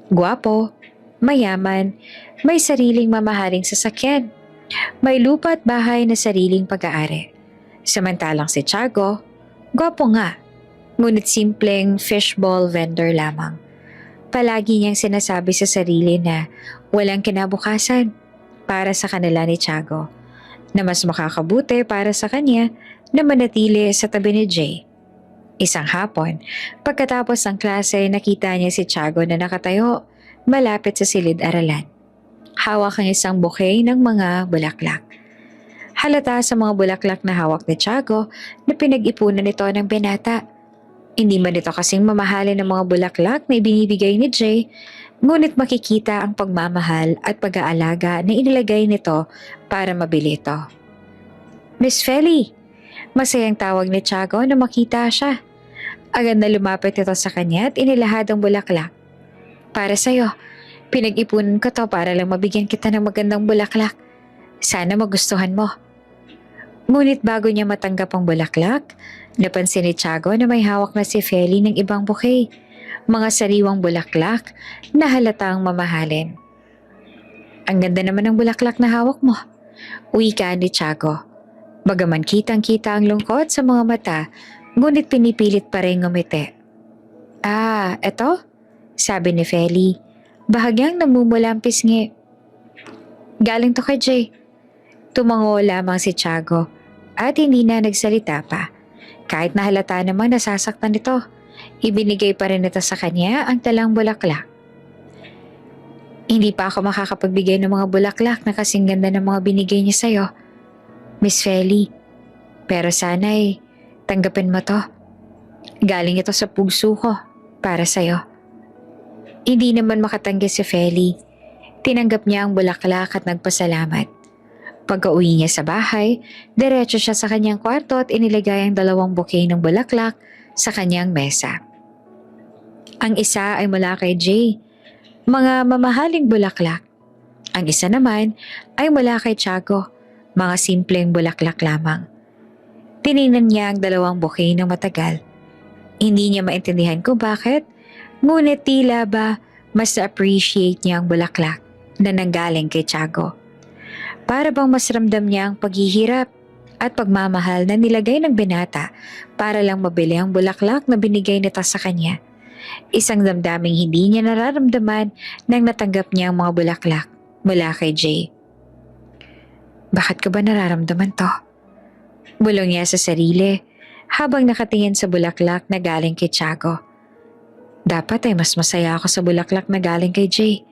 Guwapo, mayaman, may sariling mamahaling sasakyan, may lupa at bahay na sariling pag-aari. Samantalang si Tiago, guwapo nga, ngunit simpleng fishball vendor lamang. Palagi niyang sinasabi sa sarili na walang kinabukasan para sa kanila ni Tiago, na mas makakabuti para sa kanya na manatili sa tabi ni Jay. Isang hapon, pagkatapos ng klase, nakita niya si Tiago na nakatayo malapit sa silid-aralan. Hawak ang isang bouquet ng mga bulaklak. Halata sa mga bulaklak na hawak ni Tiago na pinag-ipunan nito ng binata. Hindi man ito kasing mamahalin ng mga bulaklak na ibinibigay ni Jay, ngunit makikita ang pagmamahal at pag-aalaga na inilagay nito para mabili ito. Miss Feli, masayang tawag ni Tiago na makita siya. Agad na lumapit ito sa kanya at inilahad ang bulaklak. Para sa'yo, pinag-ipunan ko to para lang mabigyan kita ng magandang bulaklak. Sana magustuhan mo. Ngunit bago niya matanggap ang bulaklak, napansin ni Tiago na may hawak na si Feli ng ibang bouquet, mga sariwang bulaklak na halatang mamahalin. Ang ganda naman ng bulaklak na hawak mo, wika ni Tiago. Bagaman kitang-kita ang lungkot sa mga mata, ngunit pinipilit pa rin ngumiti. Ah, eto? Sabi ni Feli, bahagyang namumula ang pisngi. Galing to kay Jay. Tumango lamang si Tiago at hindi na nagsalita pa. Kahit na halata namang nasasaktan ito, ibinigay pa rin ito sa kanya ang talang bulaklak. Hindi pa ako makakapagbigay ng mga bulaklak na kasing ganda ng mga binigay niya sa'yo, Miss Feli. Pero sana'y tanggapin mo to. Galing ito sa puso ko para sa'yo. Hindi naman makatanggi si Feli. Tinanggap niya ang bulaklak at nagpasalamat. Pagka-uwi niya sa bahay, diretso siya sa kanyang kwarto at inilagay ang 2 bouquet ng bulaklak sa kanyang mesa. Ang isa ay mula kay Jay, mga mamahaling bulaklak. Ang isa naman ay mula kay Tiago, mga simpleng bulaklak lamang. Tiningnan niya ang 2 bouquet ng matagal. Hindi niya maintindihan kung bakit, ngunit tila ba mas appreciate niya ang bulaklak na nanggaling kay Tiago. Para bang mas ramdam niya ang paghihirap at pagmamahal na nilagay ng binata para lang mabili ang bulaklak na binigay nito sa kanya. Isang damdaming hindi niya nararamdaman nang natanggap niya ang mga bulaklak mula kay Jay. Bakit ko ba nararamdaman to? Bulong niya sa sarili habang nakatingin sa bulaklak na galing kay Tiago. Dapat ay mas masaya ako sa bulaklak na galing kay Jay.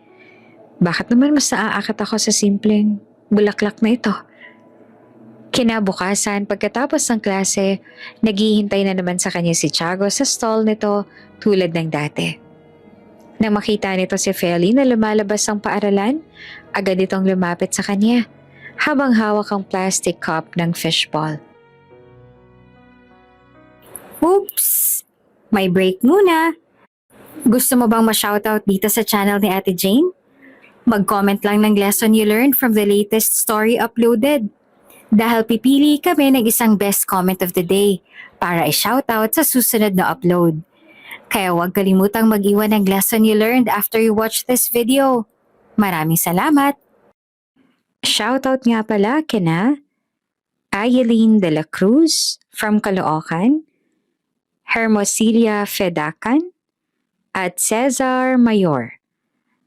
Bakit naman mas naaakit ako sa simpleng bulaklak na ito? Kinabukasan, pagkatapos ng klase, naghihintay na naman sa kanya si Tiago sa stall nito tulad ng dati. Nang makita nito si Feli na lumalabas ang paaralan, agad itong lumapit sa kanya habang hawak ang plastic cup ng fishball. Oops! May break muna! Gusto mo bang ma-shoutout dito sa channel ni Ate Jane? Mag-comment lang ng lesson you learned from the latest story uploaded. Dahil pipili kami ng isang best comment of the day para i-shoutout sa susunod na upload. Kaya huwag kalimutang mag-iwan ng lesson you learned after you watch this video. Maraming salamat! Shoutout nga pala kina Aileen de la Cruz from Caloocan, Hermosilia Fedacan, at Cesar Mayor.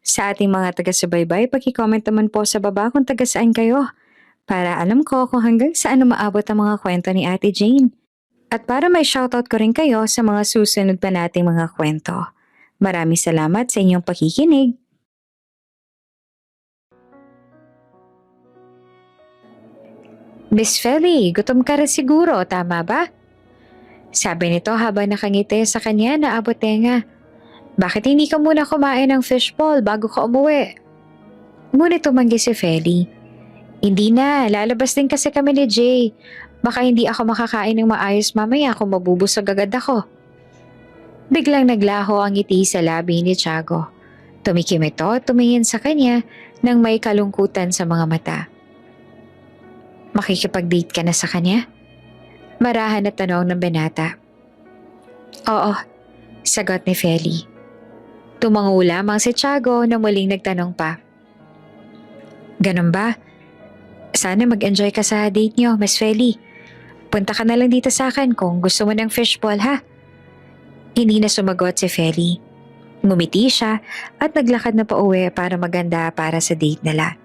Sa ating mga taga-subaybay, paki-comment naman po sa baba kung taga saan kayo para alam ko kung hanggang saan maabot ang mga kwento ni Ate Jane. At para may shoutout ko rin kayo sa mga susunod pa nating mga kwento. Maraming salamat sa inyong pakikinig. Miss Feli, gutom ka rin siguro, tama ba? Sabi nito habang nakangiti sa kanya na abot tenga. Bakit hindi ka muna kumain ng fishball bago ka umuwi? Ngunit tumanggi si Feli. Hindi na, lalabas din kasi kami ni Jay. Baka hindi ako makakain ng maayos mamaya kung mabubusog agad ako. Biglang naglaho ang ngiti sa labi ni Tiago. Tumikim ito, tumingin sa kanya nang may kalungkutan sa mga mata. Makikipag-date ka na sa kanya? Marahan na tanong ng binata. Oo, sagot ni Feli. Tumango lamang si Tiago na muling nagtanong pa. Ganun ba? Sana mag-enjoy ka sa date niyo, Miss Feli. Punta ka na lang dito sa akin kung gusto mo ng fishball, ha? Hindi na sumagot si Feli. Ngumiti siya at naglakad na pauwi para maganda para sa date nila.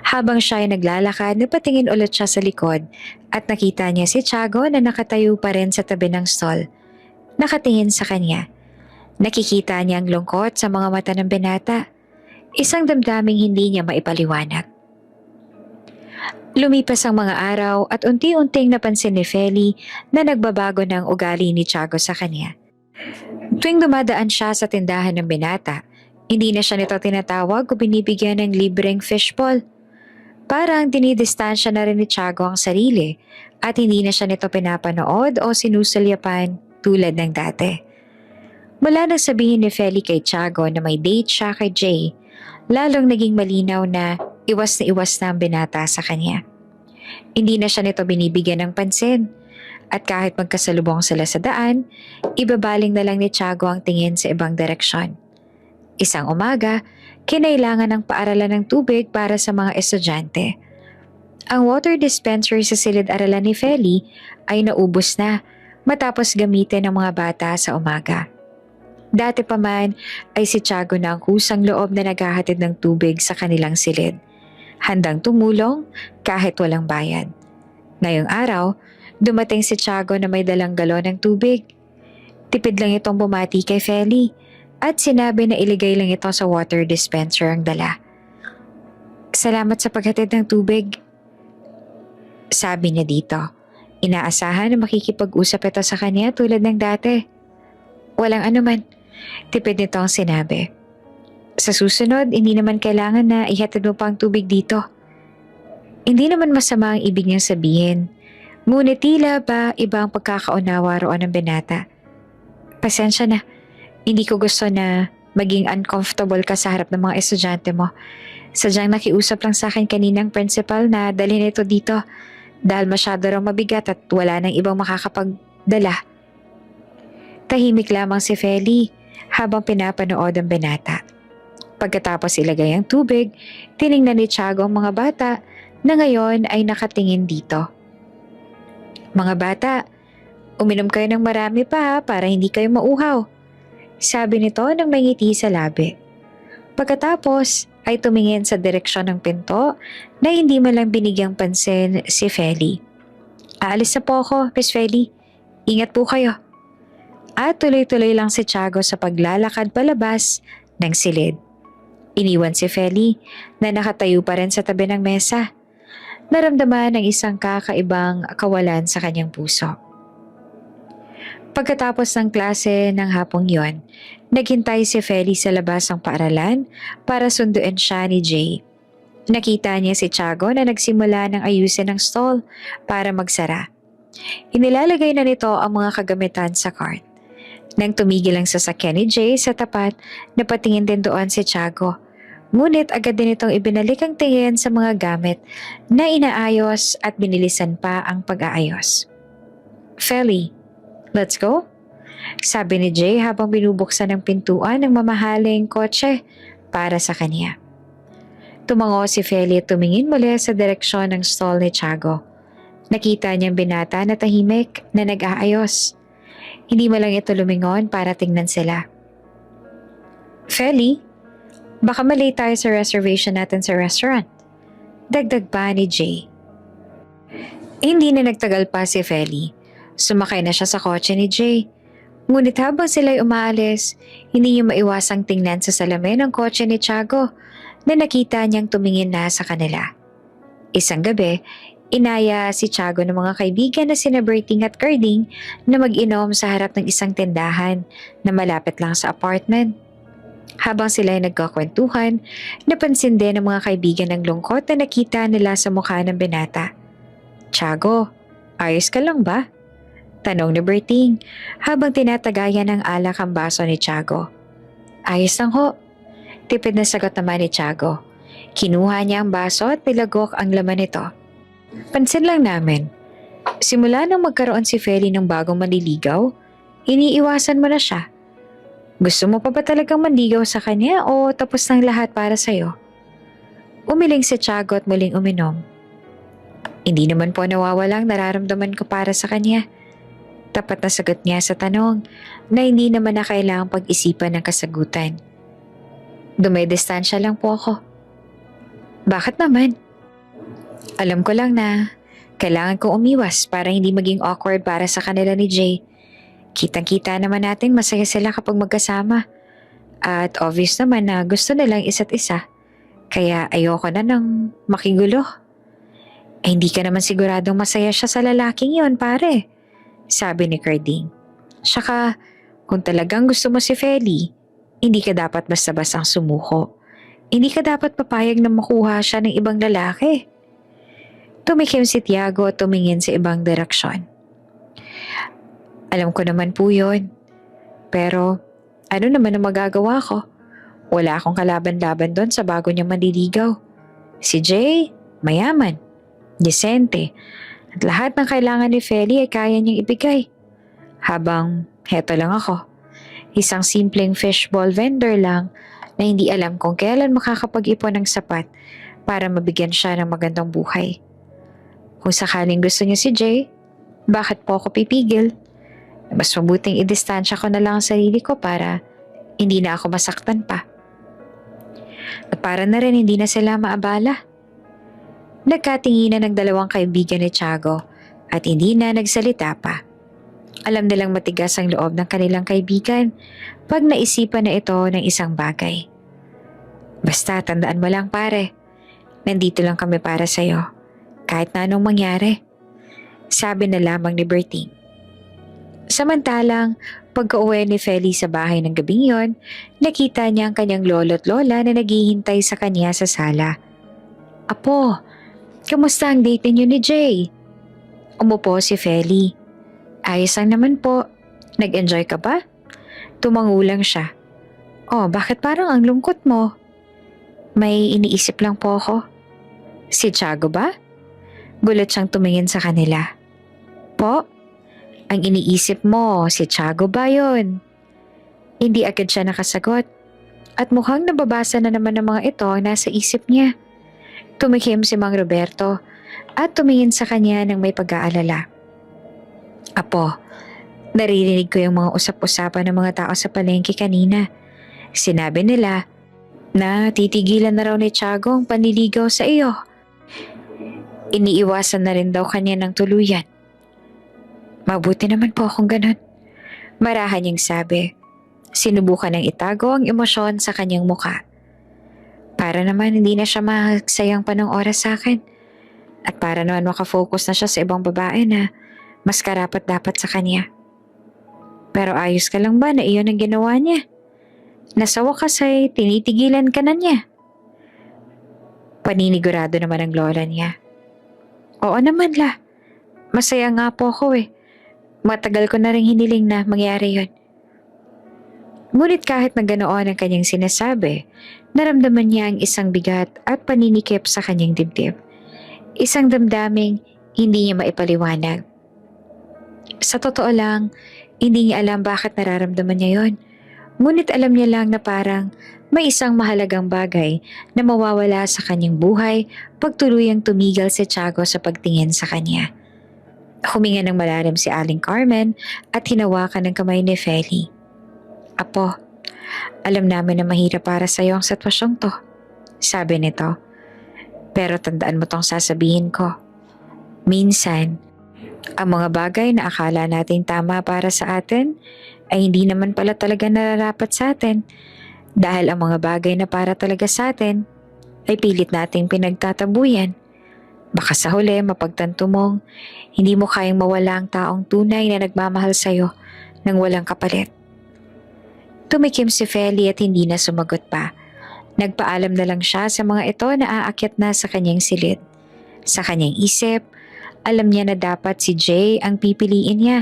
Habang siya ay naglalakad, napatingin ulit siya sa likod at nakita niya si Tiago na nakatayo pa rin sa tabi ng stall. Nakatingin sa kanya. Nakikita niya ang lungkot sa mga mata ng binata. Isang damdaming hindi niya maipaliwanag. Lumipas ang mga araw at unti-unting napansin ni Feli na nagbabago ng ugali ni Tiago sa kanya. Tuwing dumadaan siya sa tindahan ng binata, hindi na siya nito tinatawag o binibigyan ng libreng fishball. Parang dinidistansya na rin ni Tiago ang sarili at hindi na siya nito pinapanood o sinusulyapan tulad ng dati. Mula nang sabihin ni Feli kay Tiago na may date siya kay Jay, lalong naging malinaw na iwas na ang binata sa kanya. Hindi na siya nito binibigyan ng pansin at kahit magkasalubong sila sa daan, ibabaling na lang ni Tiago ang tingin sa ibang direksyon. Isang umaga, kinailangan ng paaralan ng tubig para sa mga estudyante. Ang water dispenser sa silid-aralan ni Feli ay naubos na matapos gamitin ng mga bata sa umaga. Dati pa man ay si Tiago na ang kusang loob na naghahatid ng tubig sa kanilang silid. Handang tumulong kahit walang bayad. Ngayong araw, dumating si Tiago na may dalang galon ng tubig. Tipid lang itong bumati kay Feli at sinabi na iligay lang ito sa water dispenser ang dala. Salamat sa paghatid ng tubig. Sabi niya dito. Inaasahan na makikipag-usap ito sa kanya tulad ng dati. Walang anuman. Tipid nito ang sinabi. Sa susunod, hindi naman kailangan na ihatid mo pa ang tubig dito. Hindi naman masama ang ibig niyang sabihin. Ngunit tila ba iba ang pagkakaunawa roon ng binata. Pasensya na. Hindi ko gusto na maging uncomfortable ka sa harap ng mga estudyante mo. Sadyang nakiusap lang sa akin kaninang principal na dalhin ito dito dahil masyado raw mabigat at wala nang ibang makakapagdala. Tahimik lamang si Feli habang pinapanood ang binata. Pagkatapos ilagay ang tubig, tiningnan ni Tiago ang mga bata na ngayon ay nakatingin dito. Mga bata, uminom kayo ng marami pa para hindi kayo mauhaw. Sabi nito nang may ngiti sa labi. Pagkatapos ay tumingin sa direksyon ng pinto na hindi man lang binigyang pansin si Feli. Aalis na po ako, Miss Feli. Ingat po kayo. At tuloy-tuloy lang si Tiago sa paglalakad palabas ng silid. Iniwan si Feli na nakatayo pa rin sa tabi ng mesa. Naramdaman ng isang kakaibang kawalan sa kanyang puso. Pagkatapos ng klase ng hapong yon, naghintay si Feli sa labas ng paaralan para sunduin siya ni Jay. Nakita niya si Tiago na nagsimula ng ayusin ng stall para magsara. Inilalagay na nito ang mga kagamitan sa cart. Nang tumigil ang sasakyan ni Jay sa tapat, napatingin din doon si Tiago. Ngunit agad din itong ibinalik ang tingin sa mga gamit na inaayos at binilisan pa ang pag-aayos. Feli, let's go? Sabi ni Jay habang binubuksan ang pintuan ng mamahaling kotse para sa kanya. Tumango si Feli at tumingin muli sa direksyon ng stall ni Tiago. Nakita niyang binata na tahimik na nag-aayos. Hindi mo lang ito lumingon para tingnan sila. Feli, baka malate tayo sa reservation natin sa restaurant. Dagdag pa ni Jay. Hindi na nagtagal pa si Feli. Sumakay na siya sa kotse ni Jay. Ngunit habang sila'y umaalis, hindi niya maiwasang tingnan sa salamin ng kotse ni Tiago na nakita niyang tumingin na sa kanila. Isang gabi, inaya si Tiago ng mga kaibigan na sina Berting at Carding na mag-inom sa harap ng isang tindahan na malapit lang sa apartment. Habang sila ay nagkakwentuhan, napansin din ng mga kaibigan ng lungkot na nakita nila sa mukha ng binata. Tiago, ayos ka lang ba? Tanong ni Berting habang tinatagayan ng alak ang baso ni Tiago. Ayos lang ho. Tipid na sagot naman ni Tiago. Kinuha niya ang baso at nilagok ang laman nito. Pansin lang namin, simula nang magkaroon si Feli ng bagong manliligaw, iniiwasan mo na siya. Gusto mo pa ba talagang manligaw sa kanya o tapos ng lahat para sa'yo? Umiling si Tiago at muling uminom. Hindi naman po nawawalang nararamdaman ko para sa kanya. Tapat na sagot niya sa tanong na hindi naman na kailangang pag-isipan ng kasagutan. Dumidistansya lang po ako. Bakit naman? Alam ko lang na kailangan kong umiwas para hindi maging awkward para sa kanila ni Jay. Kitang-kita naman natin masaya sila kapag magkasama. At obvious naman na gusto nilang isa't isa. Kaya ayoko na ng makigulo. Hindi ka naman siguradong masaya siya sa lalaking yon, pare. Sabi ni Carding. Saka, kung talagang gusto mo si Feli, hindi ka dapat basta-bastang sumuko. Hindi ka dapat papayag na makuha siya ng ibang lalaki. Tumikim si Tiago at tumingin sa ibang direksyon. Alam ko naman po yun. Pero, ano naman ang magagawa ko? Wala akong kalaban-laban doon sa bago niyang manliligaw. Si Jay, mayaman, disente, at lahat ng kailangan ni Feli ay kaya niyang ibigay. Habang heto lang ako, isang simpleng fishball vendor lang na hindi alam kung kailan makakapag-ipon ng sapat para mabigyan siya ng magandang buhay. Kung sakaling gusto niya si Jay, bakit po ako pipigil? Mas mabuting idistansya ko na lang ang sarili ko para hindi na ako masaktan pa. At para na rin hindi na sila maabala. Nagkatinginan ng dalawang kaibigan ni Tiago at hindi na nagsalita pa. Alam nilang matigas ang loob ng kanilang kaibigan pag naisipan na ito ng isang bagay. Basta tandaan mo lang pare, nandito lang kami para sa'yo, kahit na anong mangyari. Sabi na lamang ni Berting. Samantalang, pagka-uwi ni Feli sa bahay ng gabing yon, nakita niya ang kanyang lolo at lola na naghihintay sa kanya sa sala. Apo, kamusta ang date niyo ni Jay? Umupo si Feli. Ayos lang naman po. Nag-enjoy ka ba? Tumangulang siya. Oh, bakit parang ang lungkot mo? May iniisip lang po ako. Si Tiago ba? Gulat siyang tumingin sa kanila. Po? Ang iniisip mo, si Tiago ba yun? Hindi agad siya nakasagot. At mukhang nababasa na naman ng mga ito nasa isip niya. Tumikim si Mang Roberto at tumingin sa kanya ng may pag-aalala. Apo, naririnig ko yung mga usap-usapan ng mga tao sa palengke kanina. Sinabi nila na titigilan na raw ni Tiago ang panliligaw sa iyo. Iniiwasan na rin daw kanya ng tuluyan. Mabuti naman po akong ganun. Marahan niyang sabi. Sinubukan niyang itago ang emosyon sa kanyang muka. Para naman hindi na siya magsayang pa ng oras sa akin. At para naman makafocus na siya sa ibang babae na mas karapat-dapat sa kanya. Pero ayos ka lang ba na iyon ang ginawa niya? Nasa wakas ay tinitigilan ka na niya. Paninigurado naman ang lola niya. Oo naman la. Masaya nga po ako eh. Matagal ko na rin hiniling na mangyari yon. Ngunit kahit na ganoon ang kanyang sinasabi, naramdaman niya ang isang bigat at paninikip sa kanyang dibdib. Isang damdaming hindi niya maipaliwanag. Sa totoo lang, hindi niya alam bakit nararamdaman niya yon. Ngunit alam niya lang na parang may isang mahalagang bagay na mawawala sa kanyang buhay pag tuluyang tumigil si Tiago sa pagtingin sa kanya. Huminga ng malalim si Aling Carmen at hinawakan ng kamay ni Feli. Apo, alam namin na mahirap para sa iyo ang sitwasyong to, sabi nito. Pero tandaan mo tong sasabihin ko. Minsan, ang mga bagay na akala nating tama para sa atin ay hindi naman pala talaga nararapat sa atin dahil ang mga bagay na para talaga sa atin ay pilit nating pinagtatabuyan. Baka sa huli mapagtanto mong hindi mo kayang mawala ang taong tunay na nagmamahal sa'yo nang walang kapalit. Tumikim si Feli at hindi na sumagot pa. Nagpaalam na lang siya sa mga ito na aakyat na sa kanyang silid. Sa kanyang isip, alam niya na dapat si Jay ang pipiliin niya.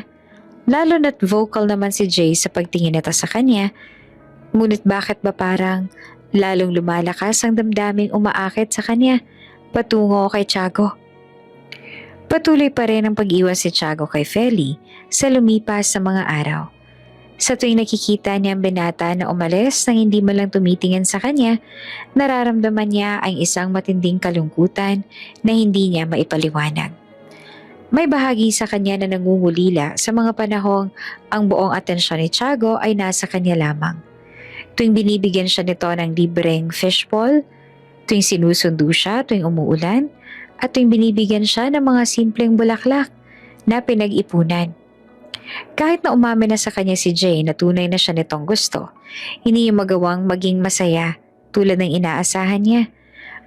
Lalo na't vocal naman si Jay sa pagtingin nito sa kanya. Ngunit bakit ba parang lalong lumalakas ang damdaming umaakit sa kanya patungo kay Tiago? Patuloy pa rin ang pag-iwan si Tiago kay Feli sa lumipas sa mga araw. Sa tuwing nakikita niya ang binata na umalis nang hindi man lang tumitingin sa kanya, nararamdaman niya ang isang matinding kalungkutan na hindi niya maipaliwanag. May bahagi sa kanya na nangungulila sa mga panahong ang buong atensyon ni Tiago ay nasa kanya lamang. Tuwing binibigyan siya nito ng libreng fishball, tuwing sinusundo siya tuwing umuulan, at tuwing binibigyan siya ng mga simpleng bulaklak na pinag-ipunan. Kahit na umamin na sa kanya si Jay na tunay na siya nitong gusto, hindi niya magawang maging masaya tulad ng inaasahan niya.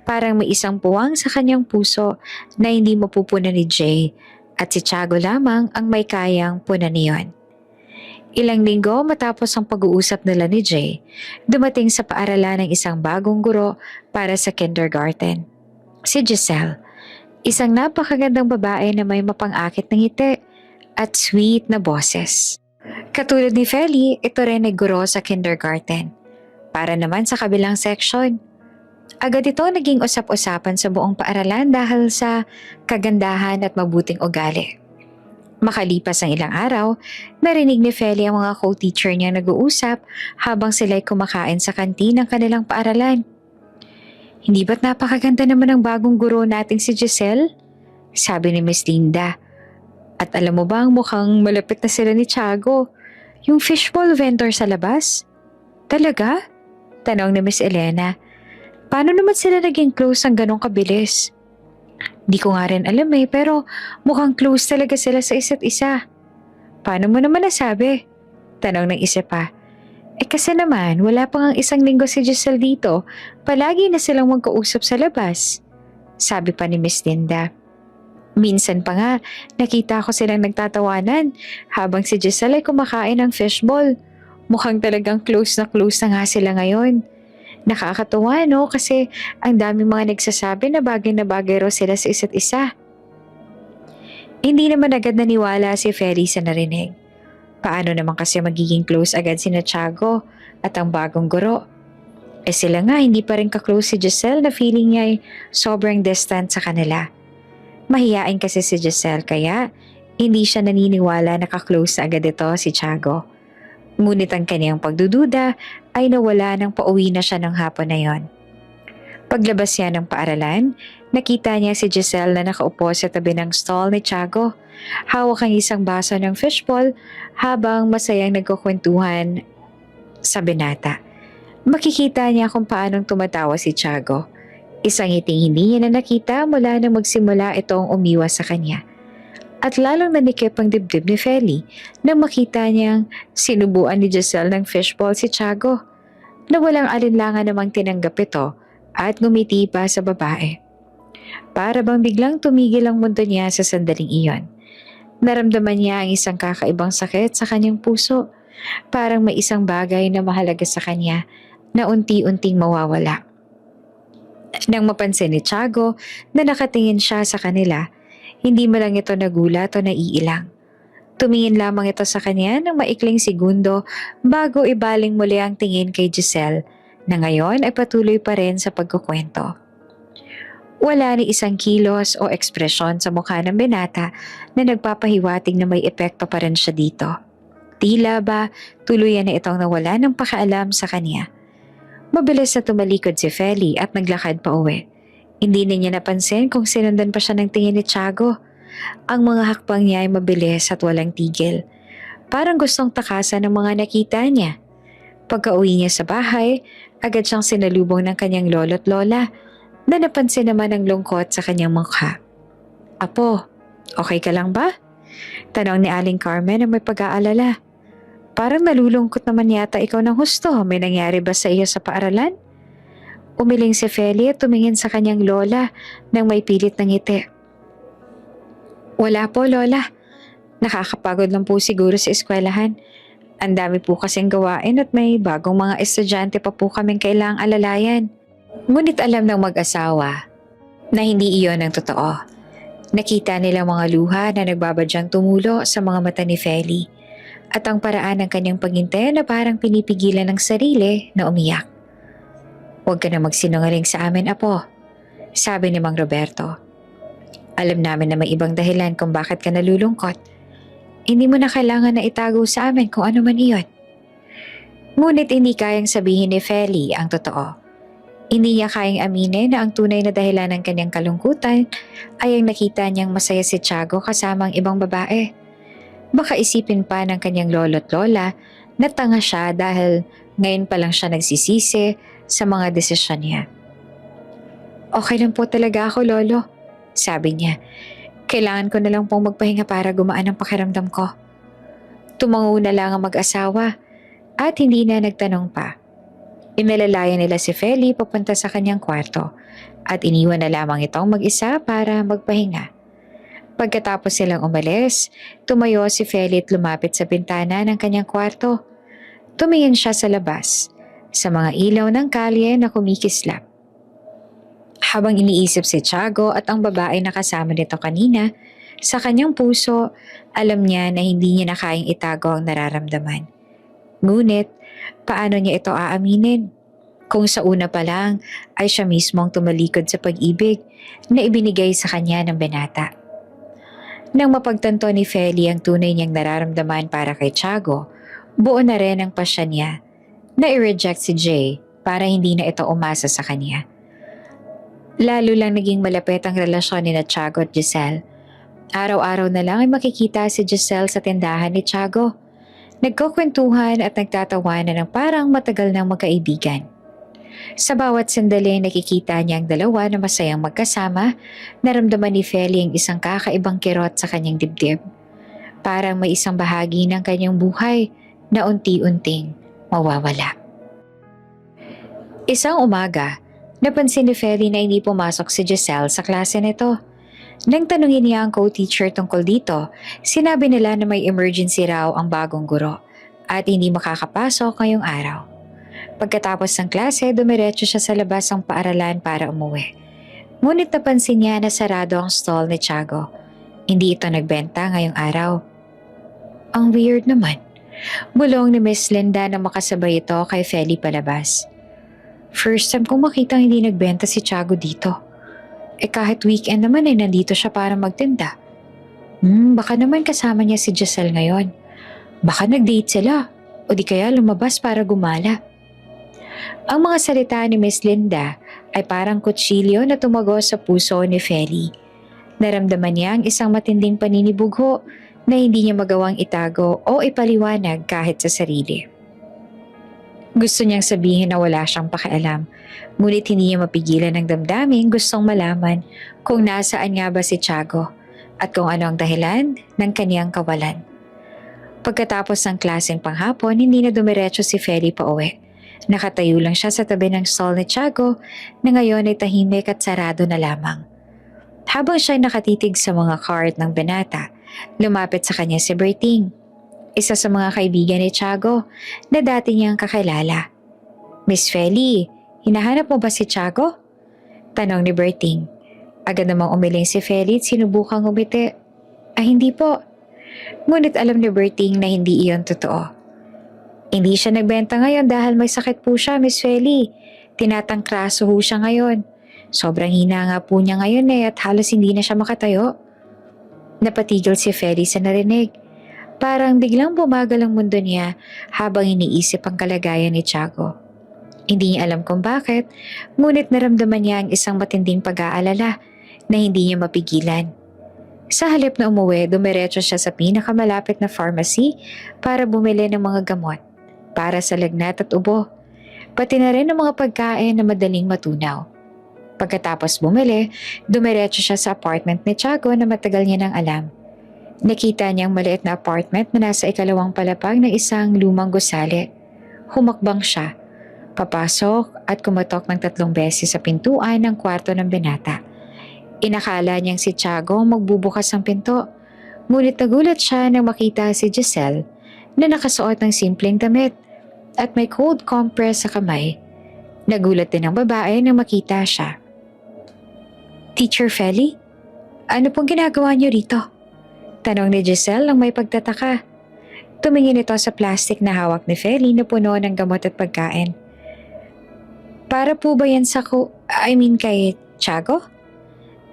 Parang may isang puwang sa kanyang puso na hindi mapupunan ni Jay at si Tiago lamang ang may kayang punan niyon. Ilang linggo matapos ang pag-uusap nila ni Jay, dumating sa paaralan ng isang bagong guro para sa kindergarten. Si Giselle, isang napakagandang babae na may mapang-akit ng ngiti at sweet na boses. Katulad ni Feli, ito rin ay guro sa kindergarten. Para naman sa kabilang section, agad ito naging usap-usapan sa buong paaralan dahil sa kagandahan at mabuting ugali. Makalipas ang ilang araw, narinig ni Feli ang mga co-teacher niya nag-uusap habang sila'y kumakain sa kantin ng kanilang paaralan. Hindi ba't napakaganda naman ang bagong guro nating si Giselle? Sabi ni Miss Linda. At alam mo ba ang mukhang malapit na sila ni Tiago? Yung fishball vendor sa labas? Talaga? Tanong ni Miss Elena. Paano naman sila naging close ang ganong kabilis? Di ko nga rin alam pero mukhang close talaga sila sa isa't isa. Paano mo naman nasabi? Tanong ng isa pa. Kasi naman, wala pa ngang isang linggo si Giselle dito. Palagi na silang magkausap sa labas. Sabi pa ni Miss Linda. Minsan pa nga, nakita ko silang nagtatawanan habang si Giselle ay kumakain ng fishball. Mukhang talagang close na nga sila ngayon. Nakakatuwa kasi ang daming mga nagsasabi na bagay raw sila sa isa't isa. Hindi naman agad naniwala si Feli sa narinig. Paano naman kasi magiging close agad sina Tiago at ang bagong guro? Sila nga hindi pa rin ka-close si Giselle na feeling niya ay sobrang distant sa kanila. Mahiyain kasi si Giselle kaya hindi siya naniniwala na ka-close na agad ito si Tiago. Ngunit ang kanyang pagdududa ay nawala nang pauwi na siya ng hapon na yon. Paglabas niya ng paaralan, nakita niya si Giselle na nakaupo sa tabi ng stall ni Tiago. Hawak ang isang baso ng fishball habang masayang nagkukwentuhan sa binata. Makikita niya kung paanong tumatawa si Tiago. Isang ngiting hindi niya na nakita mula nang magsimula itong umiwas sa kanya. At lalong nanikip ang dibdib ni Feli nang makita niyang sinubuan ni Giselle ng fishball si Tiago na walang alinlangan namang tinanggap ito at ngumiti pa sa babae. Para bang biglang tumigil ang mundo niya sa sandaling iyon. Naramdaman niya ang isang kakaibang sakit sa kanyang puso. Parang may isang bagay na mahalaga sa kanya na unti-unting mawawala. Nang mapansin ni Tiago na nakatingin siya sa kanila, hindi mo lang ito nagulat o naiilang. Tumingin lamang ito sa kanya ng maikling segundo bago ibaling muli ang tingin kay Giselle na ngayon ay patuloy pa rin sa pagkukwento. Wala ni isang kilos o ekspresyon sa mukha ng binata na nagpapahiwatig na may epekto pa rin siya dito. Tila ba tuluyan na itong nawala ng pakialam sa kanya. Mabilis na tumalikod si Feli at naglakad pa uwi. Hindi na niya napansin kung sinundan pa siya ng tingin ni Tiago. Ang mga hakbang niya ay mabilis at walang tigil. Parang gustong takasan ng mga nakita niya. Pagka-uwi niya sa bahay, agad siyang sinalubong ng kanyang lolo't lola na napansin naman ang lungkot sa kanyang mukha. "Apo, okay ka lang ba?" Tanong ni Aling Carmen na may pag-aalala. "Parang nalulungkot naman yata ikaw ng husto. May nangyari ba sa iyo sa paaralan?" Umiling si Feli at tumingin sa kanyang lola nang may pilit ng ngiti. "Wala po, lola. Nakakapagod lang po siguro sa eskwelahan. Ang dami po kasing gawain at may bagong mga estudyante pa po kaming kailangang alalayan." Ngunit alam ng mag-asawa na hindi iyon ang totoo. Nakita nila mga luha na nagbabadyang tumulo sa mga mata ni Feli at ang paraan ng kanyang paghinte na parang pinipigilan ng sarili na umiyak. "Huwag ka na magsinungaling sa amin, apo," sabi ni Mang Roberto. "Alam namin na may ibang dahilan kung bakit ka nalulungkot. Hindi mo na kailangan na itago sa amin kung ano man iyon." Ngunit hindi kayang sabihin ni Feli ang totoo. Hindi niya kayang aminin na ang tunay na dahilan ng kanyang kalungkutan ay ang nakita niyang masaya si Tiago kasama ang ibang babae. Baka isipin pa ng kanyang lolo't lola na tanga siya dahil ngayon pa lang siya nagsisisi sa mga desisyon niya. "Okay lang po talaga ako, lolo," sabi niya. "Kailangan ko na lang pong magpahinga para gumaan ang pakiramdam ko." Tumango na lang ang mag-asawa at hindi na nagtanong pa. Inalalayan nila si Feli papunta sa kanyang kwarto at iniwan na lamang itong mag-isa para magpahinga. Pagkatapos silang umalis, tumayo si Feli at lumapit sa bintana ng kanyang kwarto. Tumingin siya sa labas, sa mga ilaw ng kalye na kumikislap. Habang iniisip si Tiago at ang babae na kasama nito kanina, sa kanyang puso, alam niya na hindi niya na kayang itago ang nararamdaman. Ngunit, paano niya ito aaminin? Kung sa una pa lang ay siya mismo ang tumalikod sa pag-ibig na ibinigay sa kanya ng binata. Nang mapagtanto ni Feli ang tunay niyang nararamdaman para kay Tiago, buo na rin ang pasya niya na i-reject si Jay para hindi na ito umasa sa kanya. Lalo lang naging malapit ang relasyon ni Tiago at Giselle. Araw-araw na lang ay makikita si Giselle sa tindahan ni Tiago. Nagkukwentuhan at nagtatawanan ng parang matagal ng magkaibigan. Sa bawat sandali nakikita niya ang dalawa na masayang magkasama, naramdaman ni Feli ang isang kakaibang kirot sa kanyang dibdib. Parang may isang bahagi ng kanyang buhay na unti-unting mawawala. Isang umaga, napansin ni Feli na hindi pumasok si Giselle sa klase nito. Nang tanungin niya ang co-teacher tungkol dito, sinabi nila na may emergency raw ang bagong guro at hindi makakapasok ngayong araw. Pagkatapos ng klase, dumiretso siya sa labas ng paaralan para umuwi. Ngunit napansin niya na sarado ang stall ni Tiago. Hindi ito nagbenta ngayong araw. Ang weird naman. Bulong ni Miss Linda na makasabay ito kay Feli palabas. First time kong makita hindi nagbenta si Tiago dito. Kahit weekend naman ay nandito siya para magtinda. Baka naman kasama niya si Giselle ngayon. Baka nag-date sila o di kaya lumabas para gumala. Ang mga salita ni Miss Linda ay parang kutsilyo na tumagos sa puso ni Feli. Naramdaman niya ang isang matinding paninibugho na hindi niya magawang itago o ipaliwanag kahit sa sarili. Gusto niyang sabihin na wala siyang pakialam, ngunit hindi niya mapigilan ang damdaming gustong malaman kung nasaan nga ba si Tiago at kung ano ang dahilan ng kaniyang kawalan. Pagkatapos ng klaseng panghapon, hindi na dumiretso si Feli pa uwi. Nakatayo lang siya sa tabi ng stall ni Tiago na ngayon ay tahimik at sarado na lamang. Habang siya nakatitig sa mga card ng binata, lumapit sa kanya si Berting, isa sa mga kaibigan ni Tiago na dati niyang kakilala. Miss Feli, hinahanap mo ba si Tiago? Tanong ni Berting. Agad namang umiling si Feli at sinubukang umiti. Hindi po. Ngunit alam ni Berting na hindi iyon totoo. Hindi siya nagbenta ngayon dahil may sakit po siya, Miss Feli. Tinatangkraso ho siya ngayon. Sobrang hina nga po niya ngayon at halos hindi na siya makatayo. Napatigil si Feli sa narinig. Parang biglang bumagal ang mundo niya habang iniisip ang kalagayan ni Tiago. Hindi niya alam kung bakit, ngunit naramdaman niya ang isang matinding pag-aalala na hindi niya mapigilan. Sa halip na umuwi, dumiretso siya sa pinakamalapit na pharmacy para bumili ng mga gamot para sa lagnat at ubo, pati na rin ang mga pagkain na madaling matunaw. Pagkatapos bumili, dumiretso siya sa apartment ni Tiago na matagal niya nang alam. Nakita niyang maliit na apartment na nasa ikalawang palapag ng isang lumang gusali. Humakbang siya, papasok at kumatok ng 3 beses sa pintuan ng kwarto ng binata. Inakala niyang si Tiago magbubukas ng pinto, ngunit nagulat siya nang makita si Giselle na nakasuot ng simpleng damit at may cold compress sa kamay. Nagulat din ang babae nang makita siya. "Teacher Feli, ano pong ginagawa niyo rito?" Tanong ni Giselle nang may pagtataka. Tumingin ito sa plastic na hawak ni Feli na puno ng gamot at pagkain. "Para po ba yan sa kay Tiago?"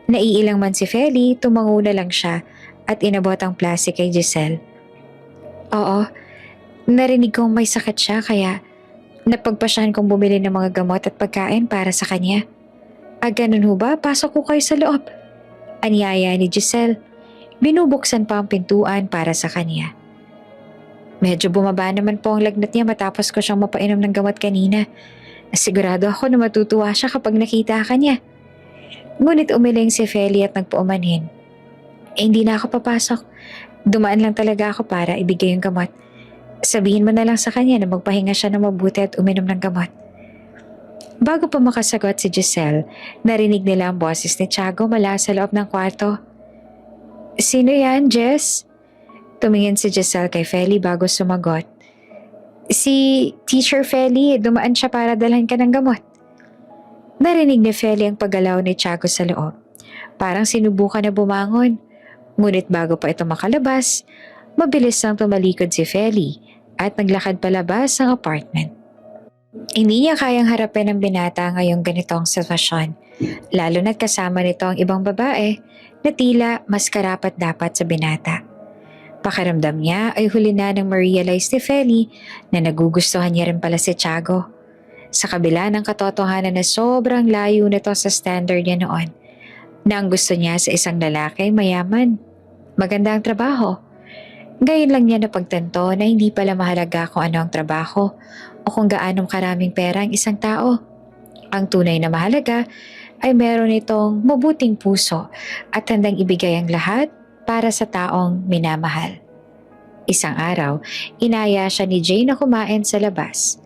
Naiilang man si Feli, tumango na lang siya at inabot ang plastic kay Giselle. "Oo, narinig kong may sakit siya kaya napagpasyahan kong bumili ng mga gamot at pagkain para sa kanya." "Ganun ho ba? Pasok ko kayo sa loob." Anyaya ni Giselle. Binubuksan pa ang pintuan para sa kanya. Medyo bumaba naman po ang lagnat niya matapos ko siyang mapainom ng gamot kanina. Sigurado ako na matutuwa siya kapag nakita ka niya. Ngunit umiling si Feli at nagpaumanhin. Hindi na ako papasok. Dumaan lang talaga ako para ibigay yung gamot. Sabihin mo na lang sa kanya na magpahinga siya ng mabuti at uminom ng gamot. Bago pa makasagot si Giselle, narinig nila ang boses ni Tiago mula sa loob ng kwarto. "Sino yan, Jess?" Tumingin si Giselle kay Feli bago sumagot. "Si Teacher Feli, dumaan siya para dalhan ka ng gamot." Narinig ni Feli ang paggalaw ni Tiago sa loob. Parang sinubukan na bumangon. Ngunit bago pa ito makalabas, mabilis lang tumalikod si Feli at naglakad palabas ng apartment. Hindi niya kayang harapin ang binata ngayong ganitong sitwasyon, lalo na't kasama nito ang ibang babae na tila mas karapat-dapat sa binata. Pakiramdam niya ay huli na nang ma-realize ni Feli na nagugustuhan niya rin pala si Tiago. Sa kabila ng katotohanan na sobrang layo nito sa standard niya noon, na ang gusto niya sa isang lalaki mayaman, maganda ang trabaho. Ngayon lang niya napagtanto na hindi pala mahalaga kung ano ang trabaho o kung gaanong karaming pera ang isang tao. Ang tunay na mahalaga ay meron itong mabuting puso at handang ibigay ang lahat para sa taong minamahal. Isang araw, inaya siya ni Jay na kumain sa labas.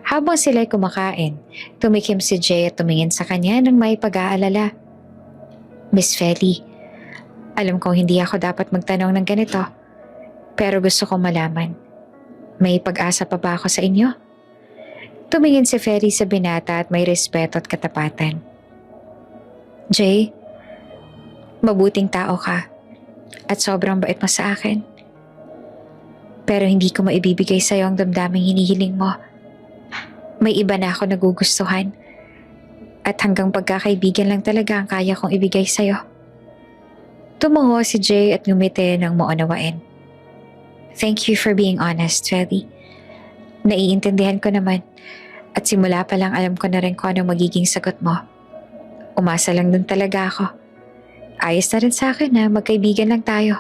Habang sila'y kumakain, tumikim si Jay at tumingin sa kanya ng may pag-aalala. "Miss Feli, alam kong hindi ako dapat magtanong ng ganito, pero gusto kong malaman, may pag-asa pa ba ako sa inyo?" Tumingin si Feli sa binata at may respeto at katapatan. "Jay, mabuting tao ka at sobrang bait mo sa akin. Pero hindi ko maibibigay sa'yo ang damdaming hinihiling mo. May iba na ako nagugustuhan at hanggang pagkakaibigan lang talaga ang kaya kong ibigay sa'yo." Tumango si Jay at ngumiti ng maunawain. "Thank you for being honest, Feli. Naiintindihan ko naman at simula pa lang alam ko na rin kung anong magiging sagot mo. Umasa lang dun talaga ako. Ayos na rin sa akin na magkaibigan lang tayo."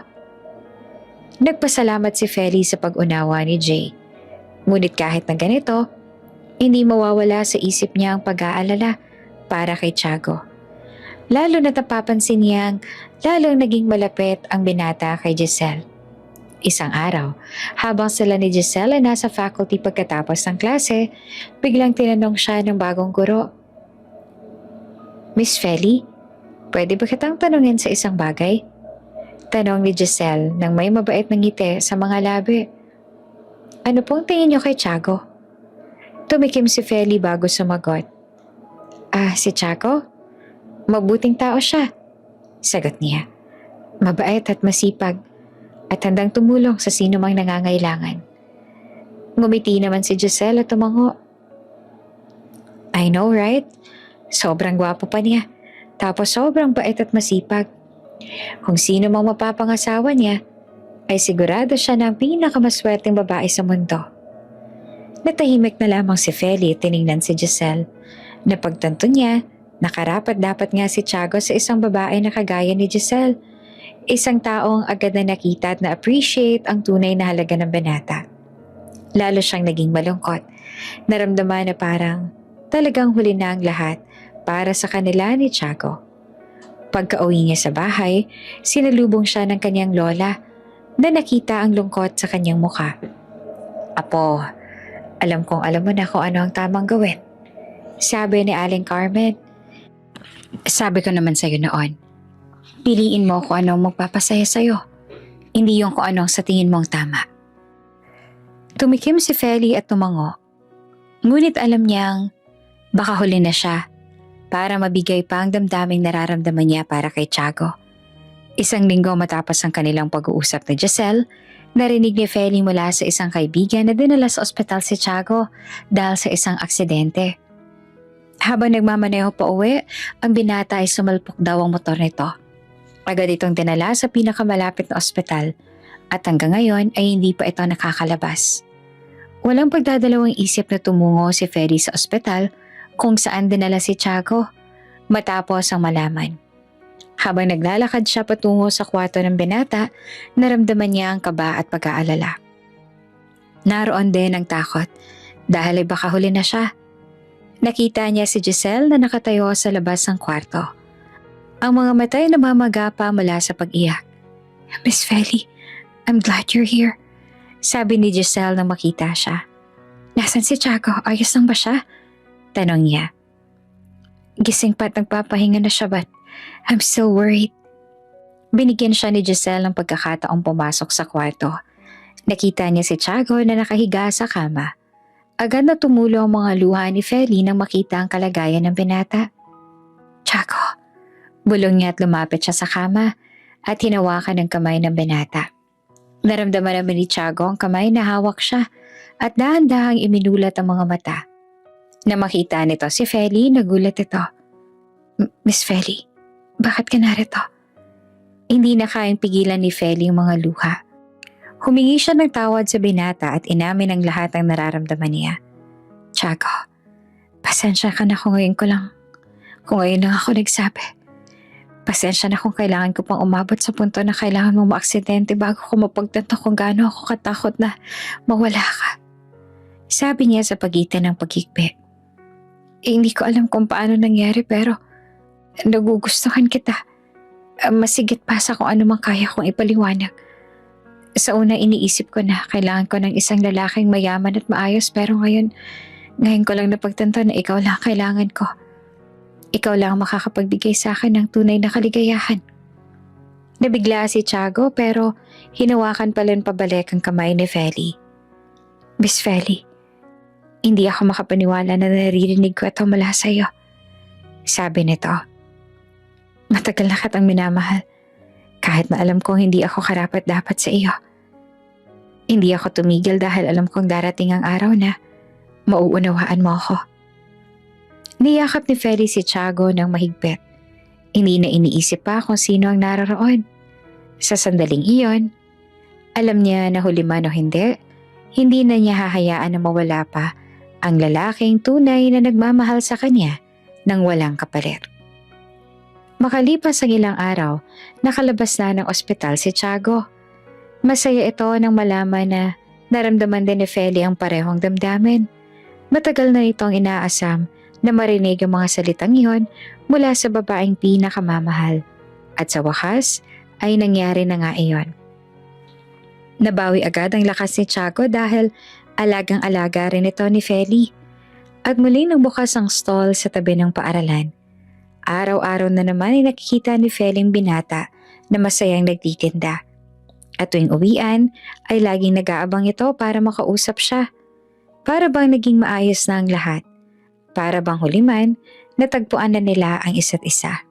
Nagpasalamat si Feli sa pag-unawa ni Jay. Ngunit kahit na ganito, hindi mawawala sa isip niya ang pag-aalala para kay Tiago. Lalo na napapansin niyang lalong naging malapit ang binata kay Giselle. Isang araw, habang sila ni Giselle ay nasa faculty pagkatapos ng klase, biglang tinanong siya ng bagong guro. "Miss Feli, pwede ba kitang tanungin sa isang bagay?" Tanong ni Giselle nang may mabait na ngiti sa mga labi. "Ano pong tingin niyo kay Tiago?" Tumikim si Feli bago sumagot. Si Tiago? Mabuting tao siya," sagot niya. "Mabait at masipag. at handang tumulong sa sino mang nangangailangan. Ngumiti naman si Giselle at tumango. I know, right? Sobrang gwapo pa niya. Tapos sobrang bait at masipag. Kung sino mang mapapangasawa niya, ay sigurado siya na ang pinakamaswerteng babae sa mundo. Natahimik na lamang si Feli at tinignan si Giselle. Napagtanto niya, nakarapat dapat nga si Tiago sa isang babae na kagaya ni Giselle. Isang taong agad na nakita at na-appreciate ang tunay na halaga ng binata. Lalo siyang naging malungkot. Naramdaman na parang talagang huli na ang lahat para sa kanila ni Tiago. Pagka-uwi niya sa bahay, sinalubong siya ng kanyang lola na nakita ang lungkot sa kanyang mukha. Apo, alam kong alam mo na kung ano ang tamang gawin. Sabi ni Aling Carmen. Sabi ko naman sa'yo noon, piliin mo kung anong magpapasaya sa'yo, hindi yung kung anong sa tingin mong tama. Tumikim si Feli at tumango. Ngunit alam niyang baka huli na siya para mabigay pa ang damdaming nararamdaman niya para kay Tiago. Isang linggo matapos ang kanilang pag-uusap ni Giselle, narinig ni Feli mula sa isang kaibigan na dinala sa ospital si Tiago dahil sa isang aksidente. Habang nagmamaneho pa uwi, ang binata ay sumalpok daw ang motor nito. Agad itong dinala sa pinakamalapit na ospital at hanggang ngayon ay hindi pa ito nakakalabas. Walang pagdadalawang isip na tumungo si Feli sa ospital kung saan dinala si Tiago matapos ang malaman. Habang naglalakad siya patungo sa kwarto ng binata, naramdaman niya ang kaba at pag-aalala. Naroon din ang takot dahil ay baka huli na siya. Nakita niya si Giselle na nakatayo sa labas ng kwarto. Ang mga matay namamaga pa mula sa pag-iyak. Miss Feli, I'm glad you're here. Sabi ni Giselle nang makita siya. Nasaan si Tiago? Ayos lang ba siya? Tanong niya. Gising pa at nagpapahinga na siya but I'm still worried. Binigyan siya ni Giselle ng pagkakataong pumasok sa kwarto. Nakita niya si Tiago na nakahiga sa kama. Agad na tumulo ang mga luha ni Feli nang makita ang kalagayan ng binata. Tiago, bulong niya at lumapit siya sa kama at hinawakan ang kamay ng binata. Naramdaman naman ni Tiago ang kamay na hawak siya at dahan-dahang iminulat ang mga mata. Na makita nito si Feli, nagulat ito. Miss Feli, bakit ka narito? Hindi na kayang pigilan ni Feli ang mga luha. Humingi siya ng tawad sa binata at inamin ang lahat ng nararamdaman niya. Tiago, pasensya ka na kung ngayon lang ako nagsabi. Pasensya na kung kailangan ko pang umabot sa punto na kailangan mong maaksidente bago ko mapagtanto kung gaano ako katakot na mawala ka. Sabi niya sa pagitan ng paghikbi. Hindi ko alam kung paano nangyari pero nagugustuhan kita. Masigit pa sa kung ano mang kaya kong ipaliwanag. Sa una iniisip ko na kailangan ko ng isang lalaking mayaman at maayos pero ngayon ko lang napagtanto na ikaw lang kailangan ko. Ikaw lang makakapagbigay sa akin ng tunay na kaligayahan. Nabigla si Tiago pero hinawakan pa rin pabalik ang kamay ni Feli. Miss Feli, hindi ako makapaniwala na naririnig ko ito mula sa iyo. Sabi nito. Matagal na kitang minamahal. Kahit na alam kong hindi ako karapat-dapat sa iyo. Hindi ako tumigil dahil alam kong darating ang araw na mauunawaan mo ako. Niyakap ni Feli si Tiago ng mahigpit. Hindi na iniisip pa kung sino ang naroroon. Sa sandaling iyon, alam niya na huli man o hindi na niya hahayaan na mawala pa ang lalaking tunay na nagmamahal sa kanya ng walang kapalit. Makalipas ang ilang araw, nakalabas na ng ospital si Tiago. Masaya ito nang malaman na naramdaman din ni Feli ang parehong damdamin. Matagal na itong inaasam na marinig ang mga salitang iyon mula sa babaeng pinakamamahal. At sa wakas ay nangyari na nga iyon. Nabawi agad ang lakas ni Tiago dahil alagang-alaga rin ito ni Feli. At muling nagbukas ang stall sa tabi ng paaralan. Araw-araw na naman ay nakikita ni Feli ang binata na masayang nagtitinda. At tuwing uwian ay laging nag-aabang ito para makausap siya. Para bang naging maayos na ang lahat. Para bang huliman, natagpuan na nila ang isa't isa.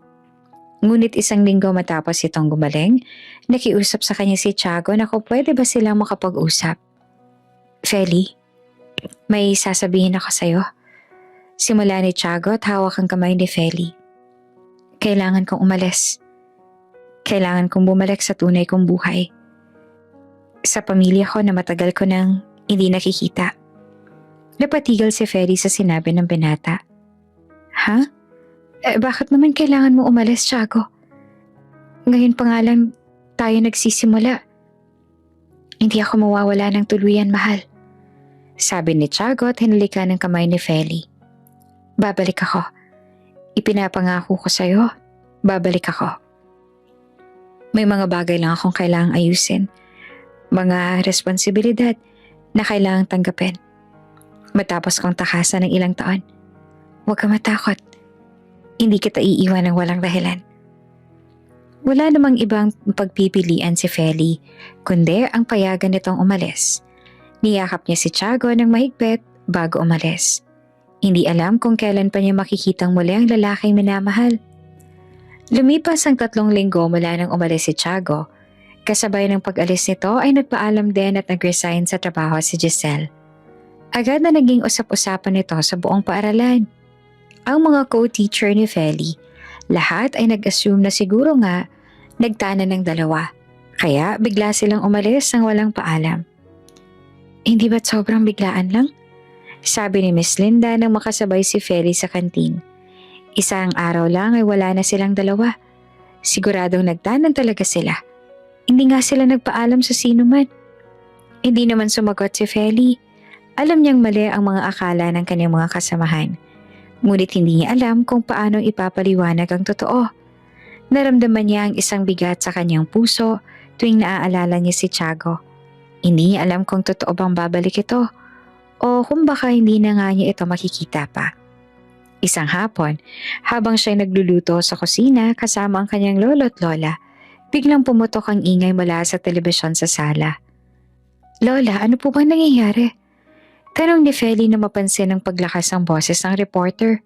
Ngunit 1 linggo matapos itong gumaling, nakiusap sa kanya si Tiago na kung pwede ba silang makapag-usap. Feli, may sasabihin ako sa'yo. Simula ni Tiago at hawak ang kamay ni Feli. Kailangan kong umalis. Kailangan kong bumalik sa tunay kong buhay. Sa pamilya ko na matagal ko nang hindi nakikita. Napatigil si Feli sa sinabi ng binata. Ha? Bakit naman kailangan mo umalis, Tiago? Ngayon pa nga lang tayo nagsisimula. Hindi ako mawawala ng tuluyan, mahal. Sabi ni Tiago at hinalikan ng kamay ni Feli. Babalik ako. Ipinapangako ko sa'yo, babalik ako. May mga bagay lang akong kailangang ayusin. Mga responsibilidad na kailangang tanggapin. Matapos kong takasan ng ilang taon. Huwag ka matakot. Hindi kita iiwan ng walang dahilan. Wala namang ibang pagpipilian si Feli, kundi ang payagan nitong umalis. Niyakap niya si Tiago ng mahigpit bago umalis. Hindi alam kung kailan pa niya makikitang muli ang lalaking minamahal. Lumipas ang 3 linggo mula nang umalis si Tiago. Kasabay ng pag-alis nito ay nagpaalam din at nag-resign sa trabaho si Giselle. Agad na naging usap-usapan nito sa buong paaralan. Ang mga co-teacher ni Feli, lahat ay nag-assume na siguro nga nagtana ng dalawa. Kaya bigla silang umalis nang walang paalam. Hindi ba't sobrang biglaan lang? Sabi ni Miss Linda nang makasabay si Feli sa kantin. Isang araw lang ay wala na silang dalawa. Siguradong nagtanan talaga sila. Hindi nga sila nagpaalam sa sino man. Hindi naman sumagot si Feli. Alam niyang mali ang mga akala ng kanyang mga kasamahan. Ngunit hindi niya alam kung paano ipapaliwanag ang totoo. Naramdaman niya ang isang bigat sa kanyang puso tuwing naaalala niya si Tiago. Hindi niya alam kung totoo bang babalik ito o kung baka hindi na nga niya ito makikita pa. Isang hapon, habang siya'y nagluluto sa kusina kasama ang kanyang lolo at lola, biglang pumutok ang ingay mula sa telebisyon sa sala. Lola, ano po bang nangyayari? Tanong ni Feli na mapansin ang paglakas ng boses ng reporter.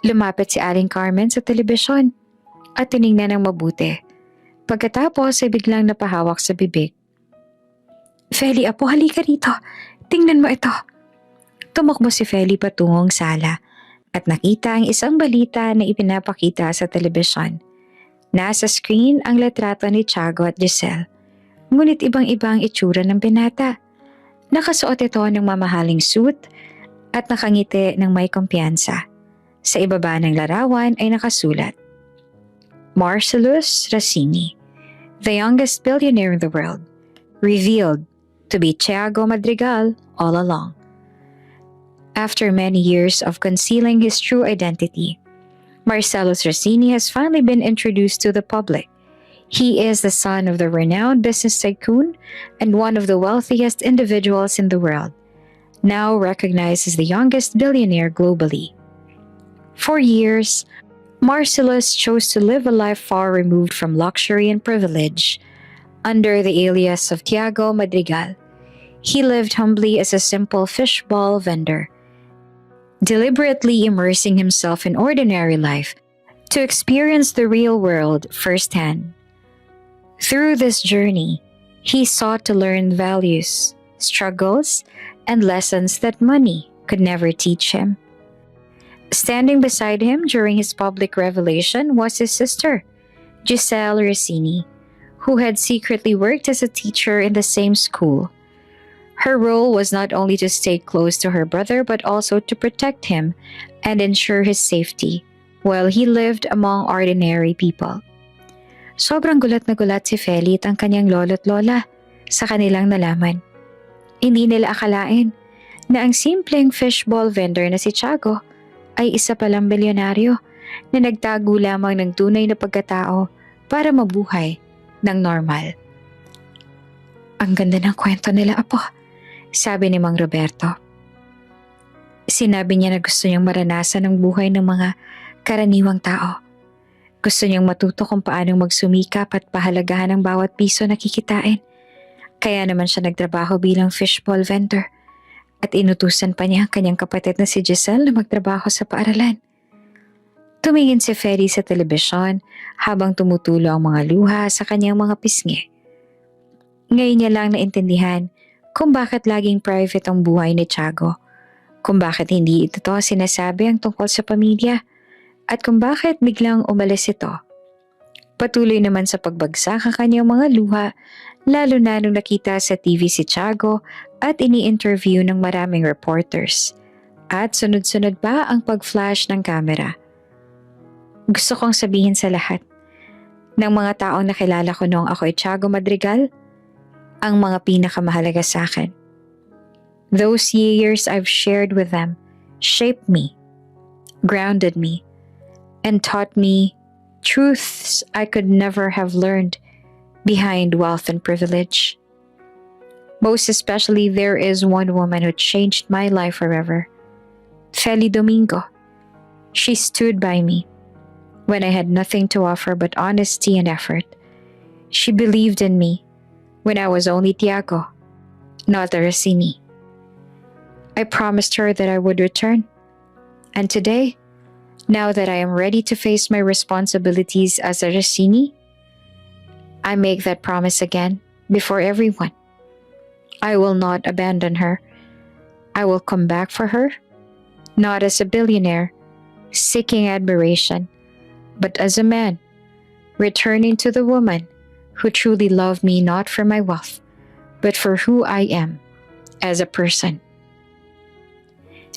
Lumapit si Aling Carmen sa telebisyon at tinignan ng mabuti. Pagkatapos ay biglang napahawak sa bibig. Feli, apo, halika rito. Tingnan mo ito. Tumakbo si Feli patungong sala at nakita ang isang balita na ipinapakita sa telebisyon. Nasa screen ang litrato ni Tiago at Giselle. Ngunit ibang-ibang itsura ng binata. Nakasuot ito ng mamahaling suit at nakangiti ng may kumpiyansa. Sa ibaba ng larawan ay nakasulat, Marcellus Racini, the youngest billionaire in the world, revealed to be Tiago Madrigal all along. After many years of concealing his true identity, Marcellus Racini has finally been introduced to the public. He is the son of the renowned business tycoon and one of the wealthiest individuals in the world, now recognized as the youngest billionaire globally. For years, Marcellus chose to live a life far removed from luxury and privilege. Under the alias of Tiago Madrigal, he lived humbly as a simple fishball vendor, deliberately immersing himself in ordinary life to experience the real world firsthand. Through this journey, he sought to learn values, struggles, and lessons that money could never teach him. Standing beside him during his public revelation was his sister, Giselle Racini, who had secretly worked as a teacher in the same school. Her role was not only to stay close to her brother but also to protect him and ensure his safety while he lived among ordinary people. Sobrang gulat na gulat si Feli at ang kanyang lolo't lola sa kanilang nalaman. Hindi nila akalain na ang simpleng fishball vendor na si Tiago ay isa palang bilyonaryo na nagtago lamang ng tunay na pagkatao para mabuhay ng normal. Ang ganda ng kwento nila, apo, sabi ni Mang Roberto. Sinabi niya na gusto niyang maranasan ang buhay ng mga karaniwang tao. Gusto niyang matuto kung paano magsumikap at pahalagahan ang bawat piso na kikitain. Kaya naman siya nagtrabaho bilang fishball vendor at inutusan pa niya ang kanyang kapatid na si Giselle na magtrabaho sa paaralan. Tumingin si Feli sa telebisyon habang tumutulo ang mga luha sa kanyang mga pisngi. Ngayon niya lang naintindihan kung bakit laging private ang buhay ni Tiago, kung bakit hindi ito sinasabi ang tungkol sa pamilya, at kung bakit biglang umalis ito. Patuloy naman sa pagbagsak ang kanyang mga luha, lalo na nung nakita sa TV si Tiago at ini-interview ng maraming reporters. At sunod-sunod pa ang pag-flash ng camera. Gusto kong sabihin sa lahat ng mga taong nakilala ko noong ako ay Tiago Madrigal, ang mga pinakamahalaga sa akin. Those years I've shared with them shaped me, grounded me, and taught me truths I could never have learned behind wealth and privilege. Most especially, there is one woman who changed my life forever. Feli Domingo. She stood by me when I had nothing to offer but honesty and effort. She believed in me when I was only Tiago, not a Rossini. I promised her that I would return. And today, now that I am ready to face my responsibilities as a Rossini, I make that promise again before everyone. I will not abandon her. I will come back for her, not as a billionaire, seeking admiration, but as a man, returning to the woman who truly loved me not for my wealth, but for who I am as a person.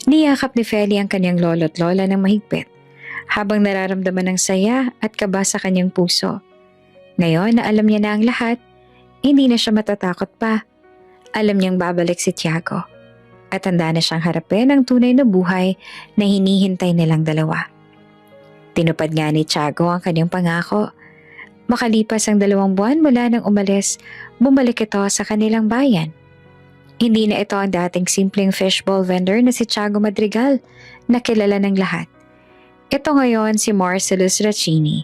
Niyakap ni Feli ang kanyang lolo't lola ng mahigpit habang nararamdaman ng saya at kaba sa kanyang puso. Ngayon na alam niya na ang lahat, hindi na siya matatakot pa. Alam niyang babalik si Tiago at handa na siyang harapin ang tunay na buhay na hinihintay nilang dalawa. Tinupad nga ni Tiago ang kanyang pangako. Makalipas ang 2 buwan mula nang umalis, bumalik ito sa kanilang bayan. Hindi na ito ang dating simpleng fishball vendor na si Tiago Madrigal na kilala ng lahat. Ito ngayon si Marcellus Racini,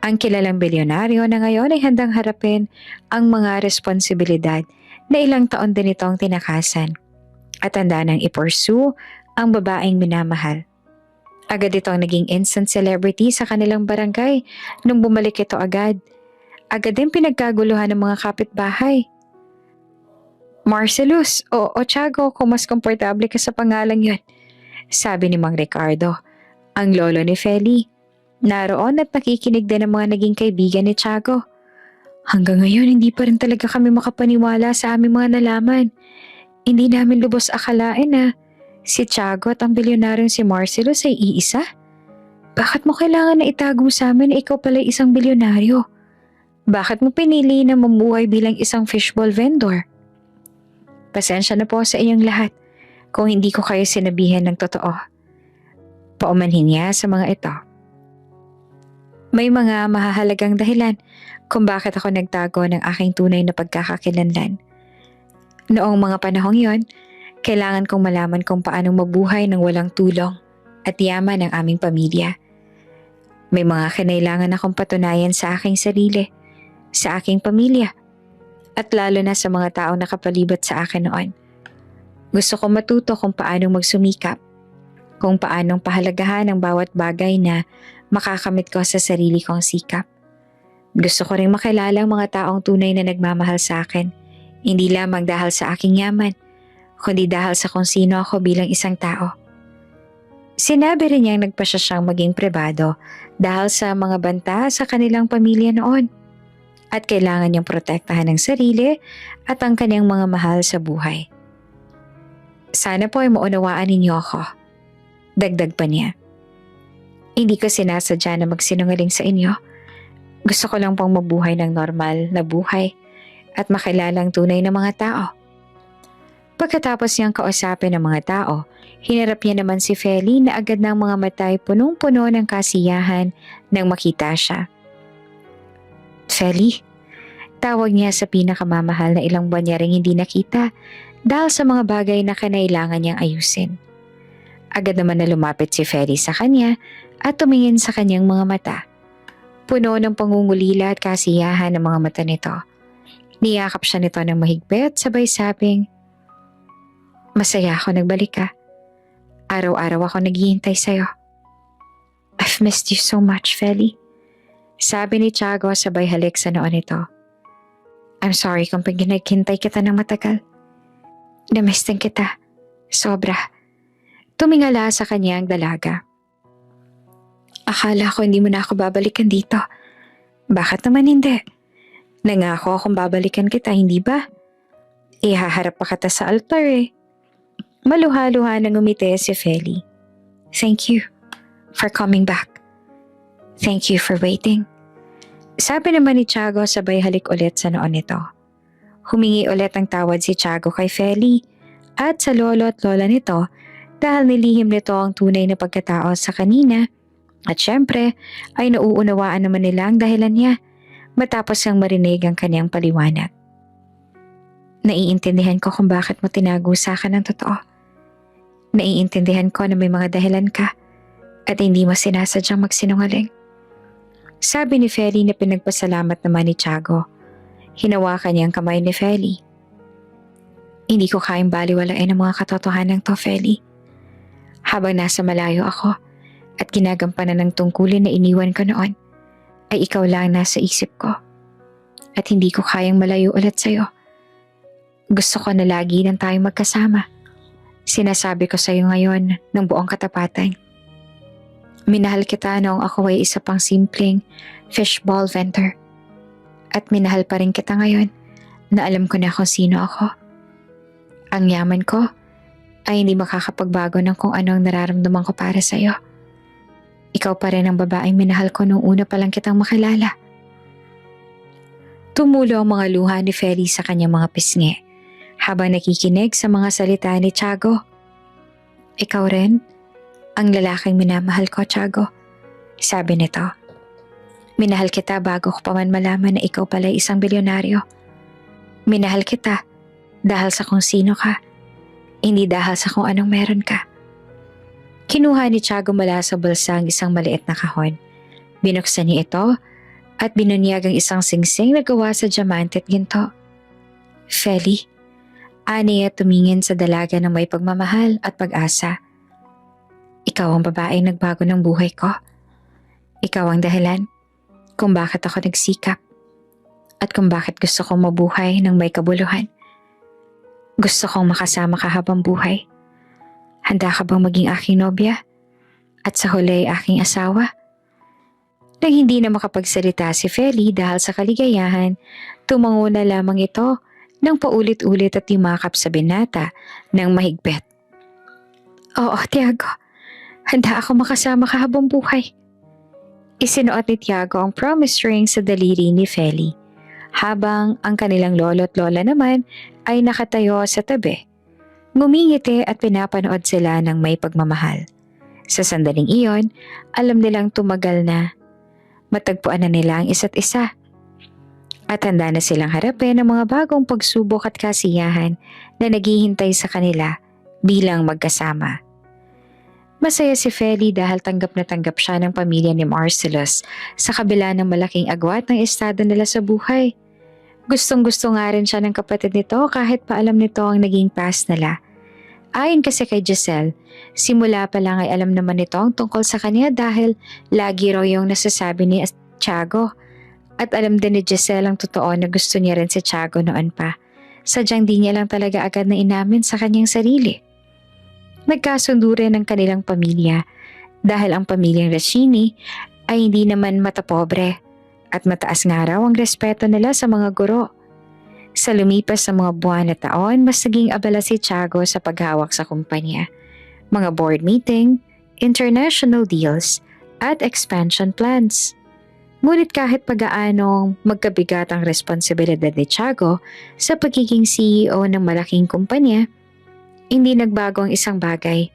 ang kilalang bilyonaryo na ngayon ay handang harapin ang mga responsibilidad na ilang taon din itong tinakasan at handa nang i-pursue ang babaeng minamahal. Agad itong naging instant celebrity sa kanilang barangay nung bumalik ito agad. Agad din pinagkaguluhan ng mga kapitbahay. Marcellus, o Tiago, kung mas komportable ka sa pangalang yun, sabi ni Mang Ricardo, ang lolo ni Feli. Naroon at nakikinig din ang mga naging kaibigan ni Tiago. Hanggang ngayon, hindi pa rin talaga kami makapaniwala sa aming mga nalaman. Hindi namin lubos akalain na si Tiago at ang bilyonaryong si Marcellus ay iisa. Bakit mo kailangan na itago sa amin na ikaw pala isang bilyonaryo? Bakit mo pinili na mamuhay bilang isang fishball vendor? Pasensya na po sa inyong lahat kung hindi ko kayo sinabihan ng totoo. Paumanhin niya sa mga ito. May mga mahahalagang dahilan kung bakit ako nagtago ng aking tunay na pagkakakilanlan. Noong mga panahong yon, kailangan kong malaman kung paano mabuhay ng walang tulong at yaman ng aming pamilya. May mga kinailangan akong patunayan sa aking sarili, sa aking pamilya, at lalo na sa mga taong nakapalibot sa akin noon. Gusto kong matuto kung paano magsumikap, kung paanong pahalagahan ang bawat bagay na makakamit ko sa sarili kong sikap. Gusto ko ring makilala ang mga taong tunay na nagmamahal sa akin, hindi lamang dahil sa aking yaman, kundi dahil sa kung sino ako bilang isang tao. Sinabi rin niyang nagpasya siyang maging pribado dahil sa mga banta sa kanilang pamilya noon at kailangan niyang protektahan ang sarili at ang kanyang mga mahal sa buhay. Sana po ay maunawaan ninyo ako. Dagdag pa niya. Hindi ko sinasadya na magsinungaling sa inyo. Gusto ko lang pong mabuhay ng normal na buhay at makilala ang tunay na mga tao. Pagkatapos niyang kausapin ng mga tao, hinarap niya naman si Feli na agad ng mga matay punong-puno ng kasiyahan nang makita siya. Feli, tawag niya sa pinakamamahal na ilang buwan niya ring hindi nakita dahil sa mga bagay na kinailangan niyang ayusin. Agad naman na lumapit si Feli sa kanya at tumingin sa kanyang mga mata. Puno ng pangungulila at kasiyahan ng mga mata nito. Niyakap siya nito ng mahigpit sabay sabing, "Masaya ako nagbalik ka. Araw-araw ako naghihintay sa'yo." I've missed you so much, Feli. Sabi ni Tiago sabay halik sa noo nito. I'm sorry kung pinaghintay kita ng matagal. Namiss din kita. Sobra. Tumingala sa kanya ang dalaga. Akala ko hindi mo na ako babalikan dito. Bakit naman hindi? Nangako akong babalikan kita, hindi ba? Ihaharap pa kita sa altar eh. Maluha-luha nang umiti si Feli. Thank you for coming back. Thank you for waiting. Sabi naman ni Tiago sabay halik ulit sa noon nito. Humingi ulit ng tawad si Tiago kay Feli at sa lolo at lola nito dahil nilihim nito ang tunay na pagkatao sa kanina at syempre ay nauunawaan naman nila ang dahilan niya matapos ang marinig ang kanyang paliwanag. Naiintindihan ko kung bakit mo tinago sa akin ang totoo. Naiintindihan ko na may mga dahilan ka at hindi mo sinasadyang magsinungaling. Sabi ni Feli na pinagpasalamat naman ni Tiago. Hinawakan niya ang kamay ni Feli. Hindi ko kayang baliwalain ang mga katotohanan to, Feli. Habang nasa malayo ako at ginagampanan ng tungkulin na iniwan ko noon, ay ikaw lang nasa isip ko. At hindi ko kayang malayo ulit sa'yo. Gusto ko na lagi nang tayong magkasama. Sinasabi ko sa'yo ngayon ng buong katapatan. Minahal kita noong ako ay isa pang simpleng fishball vendor. At minahal pa rin kita ngayon na alam ko na kung sino ako. Ang yaman ko ay hindi makakapagbago ng kung ano ang nararamdaman ko para sa'yo. Ikaw pa rin ang babaeng minahal ko nung una pa lang kitang makilala. Tumulo ang mga luha ni Feli sa kanyang mga pisngi habang nakikinig sa mga salita ni Tiago. Ikaw rin? Ang lalaking minamahal ko, Tiago. Sabi nito. Minahal kita bago ko pa man malaman na ikaw pala isang bilyonaryo. Minahal kita dahil sa kung sino ka, hindi dahil sa kung anong meron ka. Kinuha ni Tiago mula sa bulsa ang isang maliit na kahon. Binuksan niya ito at binunyag ang isang singsing na gawa sa diamante at ginto. Feli, aniya tumingin sa dalaga ng may pagmamahal at pag-asa. Ikaw ang babaeng nagbago ng buhay ko. Ikaw ang dahilan kung bakit ako nagsikap at kung bakit gusto kong mabuhay ng may kabuluhan. Gusto kong makasama ka habang buhay. Handa ka bang maging aking nobya? At sa huli aking asawa? Nang hindi na makapagsalita si Feli dahil sa kaligayahan, tumango na lamang ito nang paulit-ulit at yumakap sa binata ng mahigpit. Oo, Tiago. Handa ako makasama ka habang buhay. Isinuot ni Tiago ang promise ring sa daliri ni Feli, habang ang kanilang lolo at lola naman ay nakatayo sa tabi. Ngumingiti at pinapanood sila ng may pagmamahal. Sa sandaling iyon, alam nilang tumagal na. Matagpuan na nila ang isa't isa. At handa na silang harapin ang mga bagong pagsubok at kasiyahan na naghihintay sa kanila bilang magkasama. Masaya si Feli dahil tanggap na tanggap siya ng pamilya ni Marcellus sa kabila ng malaking agwat ng estado nila sa buhay. Gustong-gusto nga rin siya ng kapatid nito kahit pa alam nito ang naging past nila. Ayon kasi kay Giselle, simula pa lang ay alam naman nito ang tungkol sa kanya dahil lagi raw yung nasasabi ni Tiago. At alam din ni Giselle ang totoo na gusto niya rin si Tiago noon pa. Sadyang di niya lang talaga agad na inamin sa kanyang sarili. Nagkasundo rin ang kanilang pamilya dahil ang pamilyang Rashini ay hindi naman matapobre at mataas nga raw ang respeto nila sa mga guro. Sa lumipas ng mga buwan at taon, mas naging abala si Tiago sa paghawak sa kumpanya, mga board meeting, international deals, at expansion plans. Ngunit kahit pag-aanong magkabigat ang responsibilidad ni Tiago sa pagiging CEO ng malaking kumpanya, hindi nagbago ang isang bagay.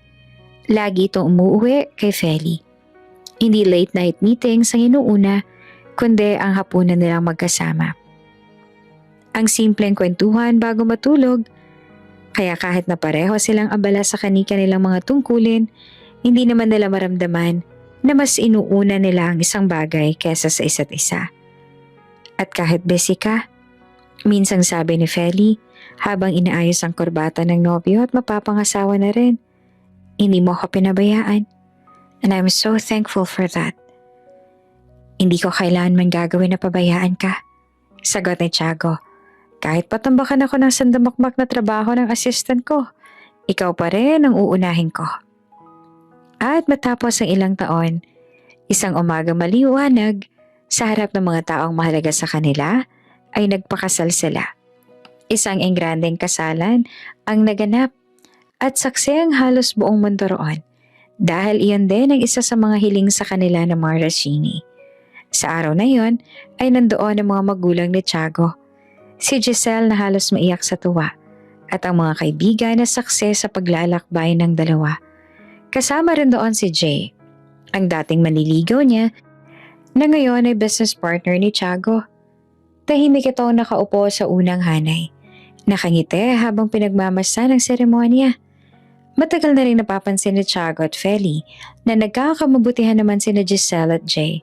Lagi itong umuuwi kay Feli. Hindi late night meetings ang inuuna, kundi ang hapunan nilang magkasama. Ang simpleng kwentuhan bago matulog, kaya kahit na pareho silang abala sa kanilang mga tungkulin, hindi naman nila maramdaman na mas inuuna nila ang isang bagay kesa sa isa't isa. At kahit busy ka, minsang sabi ni Feli, habang inaayos ang kurbata ng nobyo at mapapangasawa na rin, hindi mo ako pinabayaan. And I'm so thankful for that. Hindi ko kailanman gagawin na pabayaan ka. Sagot ni Tiago. Kahit patambakan ako ng sandamakmak na trabaho ng assistant ko, ikaw pa rin ang uunahin ko. At matapos ang ilang taon, isang umaga maliwanag, sa harap ng mga taong mahalaga sa kanila, ay nagpakasal sila. Isang engrandeng kasalan ang naganap at saksi ang halos buong mundo roon dahil iyon din ang isa sa mga hiling sa kanila ng mga Raschini. Sa araw na yon ay nandoon ang mga magulang ni Tiago. Si Giselle na halos maiyak sa tuwa at ang mga kaibigan na saksi sa paglalakbay ng dalawa. Kasama rin doon si Jay, ang dating manliligaw niya na ngayon ay business partner ni Tiago. Tahimik itong nakaupo sa unang hanay. Nakangiti habang pinagmamasa ng seremonya. Matagal na rin napapansin ni Tiago at Feli na nagkakamabutihan naman sina Giselle at Jay.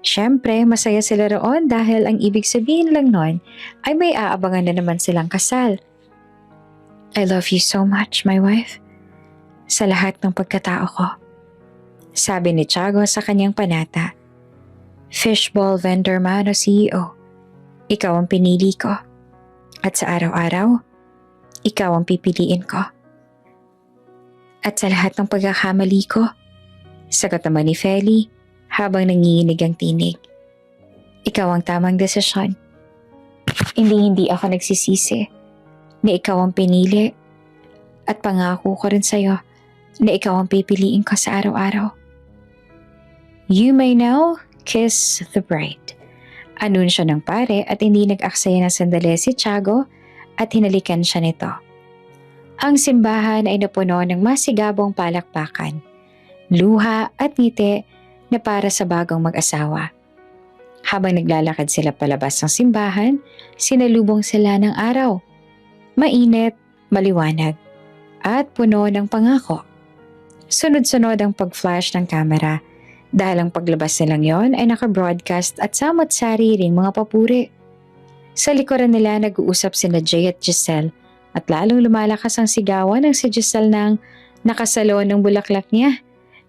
Siyempre, masaya sila roon dahil ang ibig sabihin lang nun ay may aabangan na naman silang kasal. I love you so much, my wife. Sa lahat ng pagkatao ko. Sabi ni Tiago sa kanyang panata. Fishball vendor man o CEO, ikaw ang pinili ko. At sa araw-araw, ikaw ang pipiliin ko. At sa lahat ng pagkakamali ko, sagot naman ni Feli habang nanginginig ang tinig. Ikaw ang tamang desisyon. Hindi ako nagsisisi na ikaw ang pinili at pangako ko rin sa'yo na ikaw ang pipiliin ko sa araw-araw. You may now kiss the bride. Anunsyo ng pare at hindi nag-aksaya ng sandali si Tiago at hinalikan siya nito. Ang simbahan ay napuno ng masigabong palakpakan, luha at ngiti na para sa bagong mag-asawa. Habang naglalakad sila palabas ng simbahan, sinalubong sila ng araw. Mainit, maliwanag, at puno ng pangako. Sunod-sunod ang pag-flash ng kamera dahil ang paglabas nilang yon ay naka-broadcast at samot-sari ring mga papuri. Sa likuran nila nag-uusap sina Jay at Giselle at lalong lumalakas ang sigawan ng si Giselle nang nakasalo ng bulaklak niya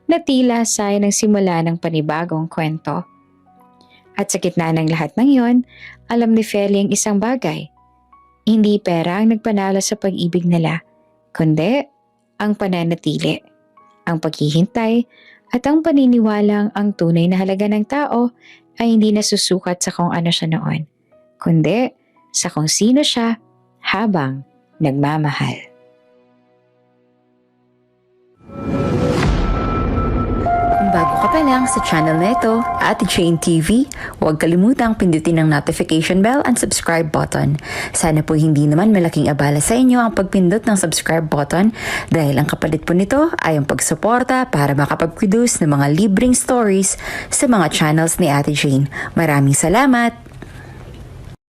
na tila sign ng simula ng panibagong kwento. At sa gitna ng lahat ng yon, alam ni Feli ang isang bagay. Hindi pera ang nagpanalo sa pag-ibig nila, kundi ang pananatili, ang paghihintay at ang paniniwalang ang tunay na halaga ng tao ay hindi nasusukat sa kung ano siya noon, kundi sa kung sino siya habang nagmamahal. Kung bago ka pa lang sa channel na ito, Ate Jane TV, huwag kalimutang pindutin ang notification bell and subscribe button. Sana po hindi naman malaking abala sa inyo ang pagpindot ng subscribe button dahil ang kapalit po nito ay ang pagsuporta para makapag-produce ng mga libreng stories sa mga channels ni Ate Jane. Maraming salamat!